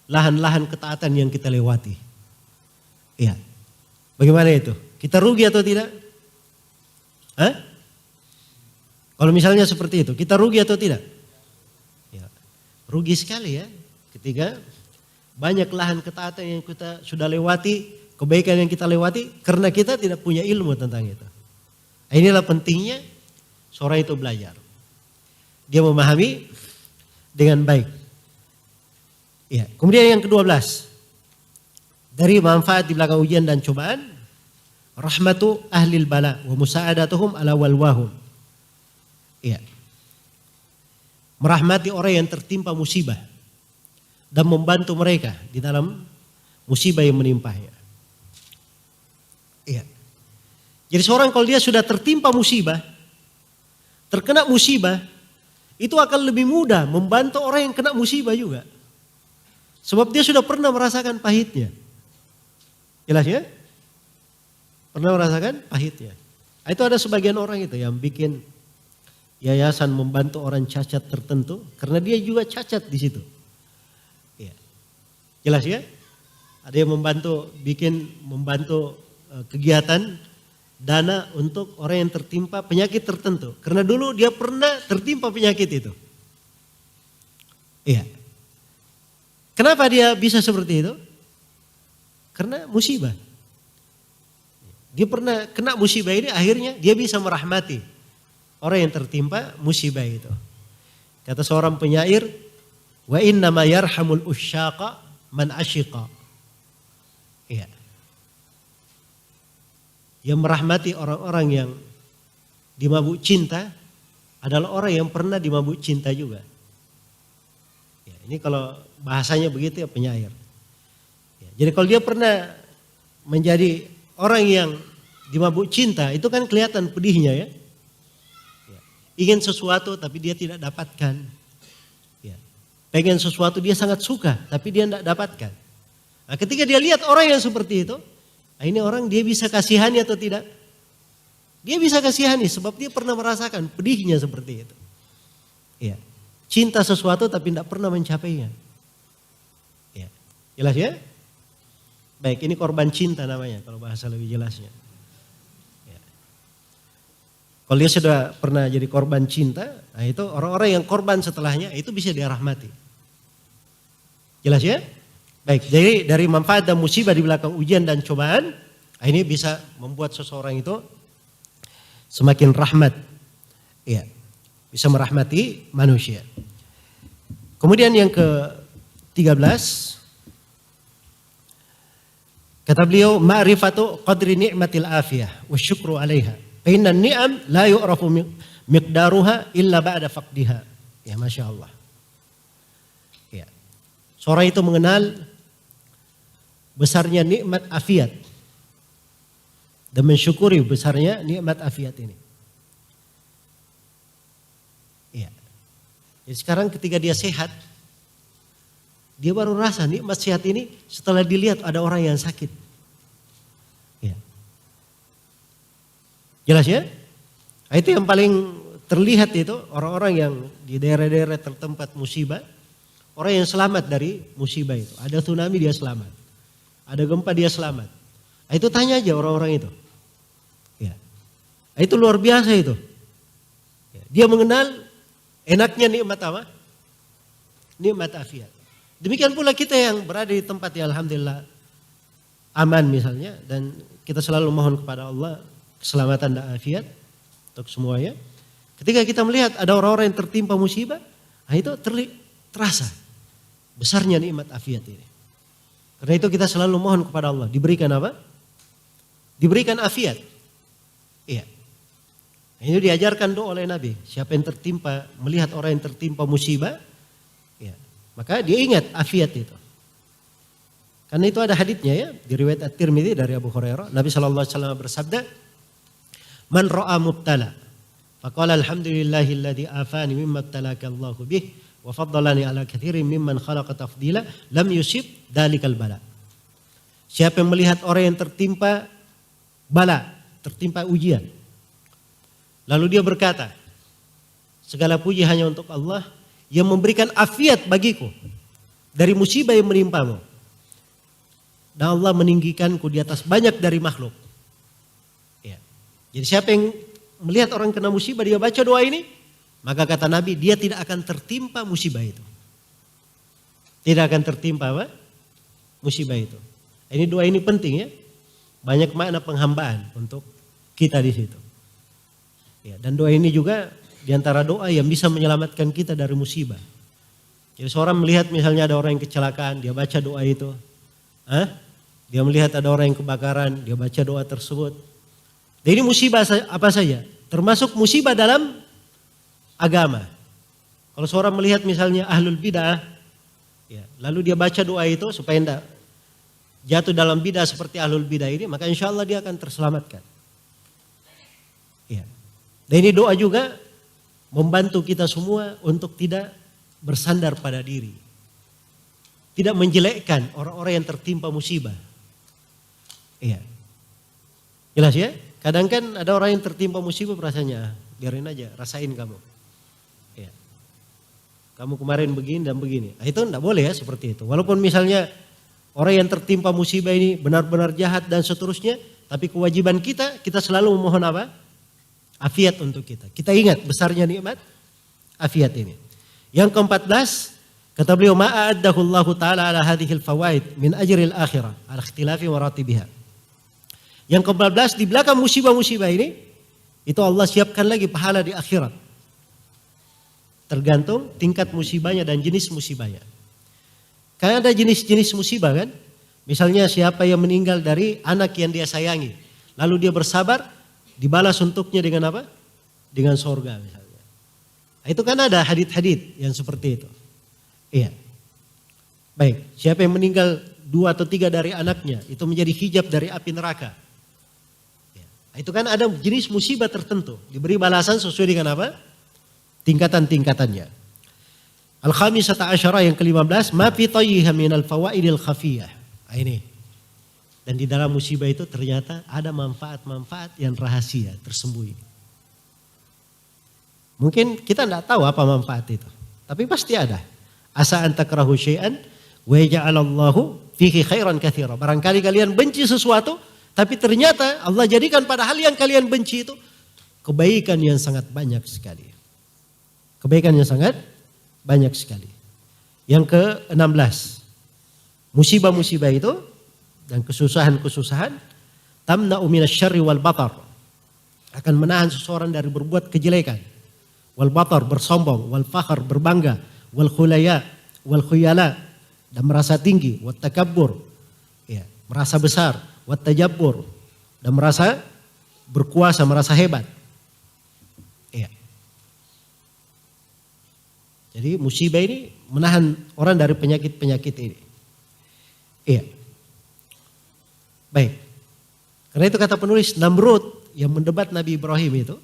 lahan-lahan ketaatan yang kita lewati. Iya. Bagaimana itu? Kita rugi atau tidak? Hah? Kalau misalnya seperti itu, kita rugi atau tidak? Ya, rugi sekali ya. Ketika banyak lahan ketaatan yang kita sudah lewati, kebaikan yang kita lewati, karena kita tidak punya ilmu tentang itu. Inilah pentingnya seorang itu belajar. Dia memahami dengan baik. Ya. Kemudian yang ke-12. dari manfaat di belakang ujian dan cobaan, rahmatu ahlil bala wa musa'adatuhum ala walwahum. Iya. Merahmati orang yang tertimpa musibah dan membantu mereka di dalam musibah yang menimpanya. Iya. Jadi seorang kalau dia sudah tertimpa musibah, terkena musibah, itu akan lebih mudah membantu orang yang kena musibah juga. Sebab dia sudah pernah merasakan pahitnya. Jelas ya? Pernah merasakan pahitnya. Itu ada sebagian orang itu yang bikin yayasan membantu orang cacat tertentu karena dia juga cacat di situ. Ya. Jelas ya? Ada yang membantu kegiatan dana untuk orang yang tertimpa penyakit tertentu karena dulu dia pernah tertimpa penyakit itu. Iya. Kenapa dia bisa seperti itu? Karena musibah. Dia pernah kena musibah ini, akhirnya dia bisa merahmati orang yang tertimpa musibah itu. Kata seorang penyair, wa innama yarhamul usyaqa man asyiqa. Iya. Yang merahmati orang-orang yang dimabuk cinta adalah orang yang pernah dimabuk cinta juga. Ya, ini kalau bahasanya begitu ya penyair. Ya, jadi kalau dia pernah menjadi orang yang dimabuk cinta itu kan kelihatan pedihnya ya. Ingin sesuatu tapi dia tidak dapatkan. Ya. Pengen sesuatu dia sangat suka tapi dia tidak dapatkan. Nah, ketika dia lihat orang yang seperti itu, nah ini orang dia bisa kasihani atau tidak? Dia bisa kasihani sebab dia pernah merasakan pedihnya seperti itu. Ya. Cinta sesuatu tapi tidak pernah mencapainya. Ya. Jelas ya? Baik, ini korban cinta namanya kalau bahasa lebih jelasnya. Kalau dia sudah pernah jadi korban cinta, nah itu orang-orang yang korban setelahnya itu bisa dia rahmati. Jelas ya? Baik, jadi dari manfaat dan musibah di belakang ujian dan cobaan, nah ini bisa membuat seseorang itu semakin rahmat. Ya, bisa merahmati manusia. Kemudian yang ke-13, kata beliau, ma'rifatu qadri ni'matil afiyah wa syukru 'alaiha. Inna ni'am la yu'rafu miqdaruha illa ba'da faqdiha. Ya, Masya Allah. Ya. Seorang itu mengenal besarnya nikmat afiat dan mensyukuri besarnya nikmat afiat ini. Ya. Jadi sekarang ketika dia sehat, dia baru rasa nikmat sehat ini setelah dilihat ada orang yang sakit. Jelas ya? Nah, itu yang paling terlihat itu orang-orang yang di daerah-daerah tertempat musibah. Orang yang selamat dari musibah itu. Ada tsunami dia selamat. Ada gempa dia selamat. Nah, itu tanya aja orang-orang itu. Ya. Nah, itu luar biasa itu. Ya. Dia mengenal enaknya nikmat apa? Nikmat afiat. Demikian pula kita yang berada di tempat yang alhamdulillah aman misalnya. Dan kita selalu mohon kepada Allah keselamatan dan afiat untuk semuanya. Ketika kita melihat ada orang-orang yang tertimpa musibah, nah itu terasa besarnya nikmat afiat ini. Karena itu kita selalu mohon kepada Allah diberikan apa? Diberikan afiat. Iya. Nah, ini diajarkan doa oleh Nabi. Siapa yang tertimpa, melihat orang yang tertimpa musibah, ya, maka dia ingat afiat itu. Karena itu ada haditsnya ya, di riwayat At-Tirmidzi dari Abu Hurairah, Nabi sallallahu alaihi wasallam bersabda, "Man ra'a mubtala, faqala alhamdulillahilladzi afani mimma ibtalaka Allahu bih wa faddalani ala katsirin mimman khalaqa tafdila, lam yusib dalikal bala." Siapa yang melihat orang yang tertimpa bala, tertimpa ujian, lalu dia berkata, segala puji hanya untuk Allah yang memberikan afiat bagiku dari musibah yang menimpamu. Dan Allah meninggikanku di atas banyak dari makhluk. Ya. Jadi siapa yang melihat orang kena musibah dia baca doa ini, maka kata Nabi dia tidak akan tertimpa musibah itu. Tidak akan tertimpa apa? Musibah itu. Ini doa ini penting ya. Banyak makna penghambaan untuk kita di situ. Ya, dan doa ini juga diantara doa yang bisa menyelamatkan kita dari musibah. Jadi seorang melihat misalnya ada orang yang kecelakaan, dia baca doa itu. Dia melihat ada orang yang kebakaran, dia baca doa tersebut. Dan ini musibah apa saja? Termasuk musibah dalam agama. Kalau seorang melihat misalnya ahlul bid'ah, ya, lalu dia baca doa itu supaya tidak jatuh dalam bid'ah seperti ahlul bid'ah ini, maka insya Allah dia akan terselamatkan. Ya. Dan ini doa juga membantu kita semua untuk tidak bersandar pada diri. Tidak menjelekkan orang-orang yang tertimpa musibah. Iya. Jelas ya? Kadang kan ada orang yang tertimpa musibah rasanya, biarin aja, rasain kamu. Iya. Kamu kemarin begini dan begini. Nah, itu enggak boleh ya seperti itu. Walaupun misalnya orang yang tertimpa musibah ini benar-benar jahat dan seterusnya, tapi kewajiban kita selalu memohon apa? Afiat untuk kita. Kita ingat besarnya nikmat afiat ini. Yang ke-14, kata beliau, ma'addahu Allah Ta'ala ala hadhil fawaid min ajril akhirah ala ikhtilafi waratibiha. Yang ke-14, di belakang musibah-musibah ini, itu Allah siapkan lagi pahala di akhirat. Tergantung tingkat musibahnya dan jenis musibahnya. Karena ada jenis-jenis musibah kan. Misalnya siapa yang meninggal dari anak yang dia sayangi. Lalu dia bersabar, dibalas untuknya dengan apa? Dengan sorga misalnya. Nah, itu kan ada hadits-hadits yang seperti itu. Iya. Baik, siapa yang meninggal 2 atau 3 dari anaknya, itu menjadi hijab dari api neraka. Ya. Nah, itu kan ada jenis musibah tertentu. Diberi balasan sesuai dengan apa? Tingkatan-tingkatannya. Al-khamisata asyara yang ke-15, ma fi tayyiha minal fawaidil khafiyah. Nah, ini. Dan di dalam musibah itu ternyata ada manfaat-manfaat yang rahasia, tersembunyi. Mungkin kita tidak tahu apa manfaat itu. Tapi pasti ada. Asa an takrahu syai'an wa yaj'alallahu fihi khairan katsira. Barangkali kalian benci sesuatu, tapi ternyata Allah jadikan pada hal yang kalian benci itu kebaikan yang sangat banyak sekali. Kebaikan yang sangat banyak sekali. Yang ke-16. Musibah-musibah itu dan kesusahan-kesusahan tamna'u minasyarri wal batar. Akan menahan seseorang dari berbuat kejelekan. Wal batar, bersombong, wal fakhar, berbangga, wal khulaya, wal khuyala, dan merasa tinggi, wat takabbur, ya, merasa besar, wat tajabbur, dan merasa berkuasa, merasa hebat. Ya. Jadi musibah ini menahan orang dari penyakit-penyakit ini. Iya. Baik. Karena itu kata penulis, Namrud yang mendebat Nabi Ibrahim itu,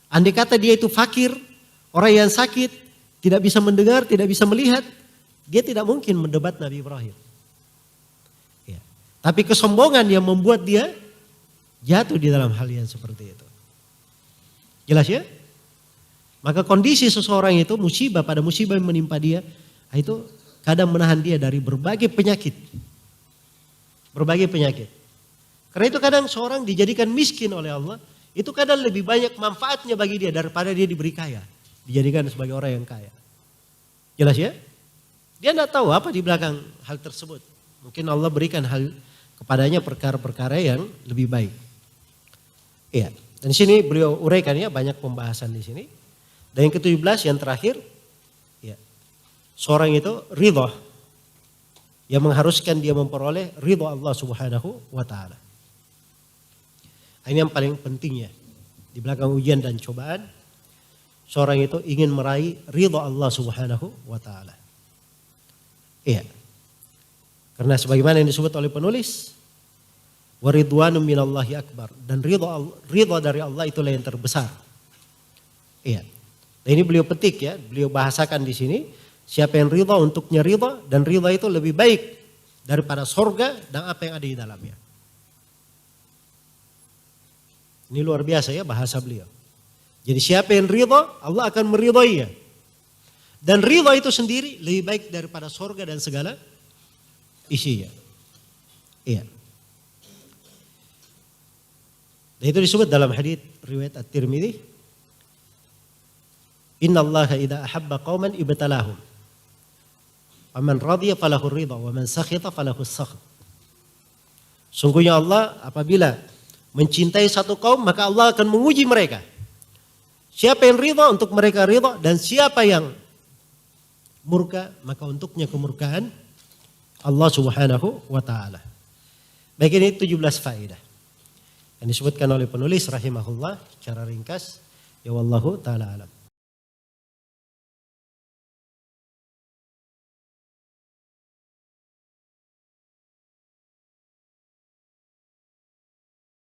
andai kata dia itu fakir, orang yang sakit, tidak bisa mendengar, tidak bisa melihat, dia tidak mungkin mendebat Nabi Ibrahim. Ya. Tapi kesombongan yang membuat dia jatuh di dalam hal yang seperti itu. Jelas ya? Maka kondisi seseorang itu musibah pada musibah yang menimpa dia, itu kadang menahan dia dari berbagai penyakit. Berbagai penyakit. Karena itu kadang seorang dijadikan miskin oleh Allah, itu kadang lebih banyak manfaatnya bagi dia daripada dia diberi kaya. Dijadikan sebagai orang yang kaya. Jelas ya? Dia tidak tahu apa di belakang hal tersebut. Mungkin Allah berikan hal kepadanya perkara-perkara yang lebih baik. Iya. Dan di sini beliau uraikan ya, banyak pembahasan di sini. Dan yang ke-17 yang terakhir, ya, seorang itu ridha yang mengharuskan dia memperoleh ridha Allah Subhanahu wa taala. Ini yang paling pentingnya. Di belakang ujian dan cobaan, seorang itu ingin meraih ridha Allah Subhanahu wa taala. Iya. Karena sebagaimana yang disebut oleh penulis, wa ridwanum minallahi akbar, dan ridha dari Allah itulah yang terbesar. Iya. Dan ini beliau petik ya, beliau bahasakan di sini, siapa yang ridha untuknya ridha, dan ridha itu lebih baik daripada surga dan apa yang ada di dalamnya. Ini luar biasa ya bahasa beliau. Jadi siapa yang ridha, Allah akan meridhainya. Dan ridha itu sendiri lebih baik daripada surga dan segala isinya. Iya. Dan itu disebut dalam hadits riwayat At-Tirmidzi, Inna Allah idha ahabba qawman ibtalahum. Faman radhiya falahu ridha wa man sakhita falahu sakht. Sungguhnya Allah apabila mencintai satu kaum, maka Allah akan menguji mereka. Siapa yang ridha, untuk mereka ridha, dan siapa yang murka, maka untuknya kemurkaan Allah Subhanahu wa taala. Baik, ini 17 faedah yang disebutkan oleh penulis rahimahullah secara ringkas. Ya wallahu taala alam.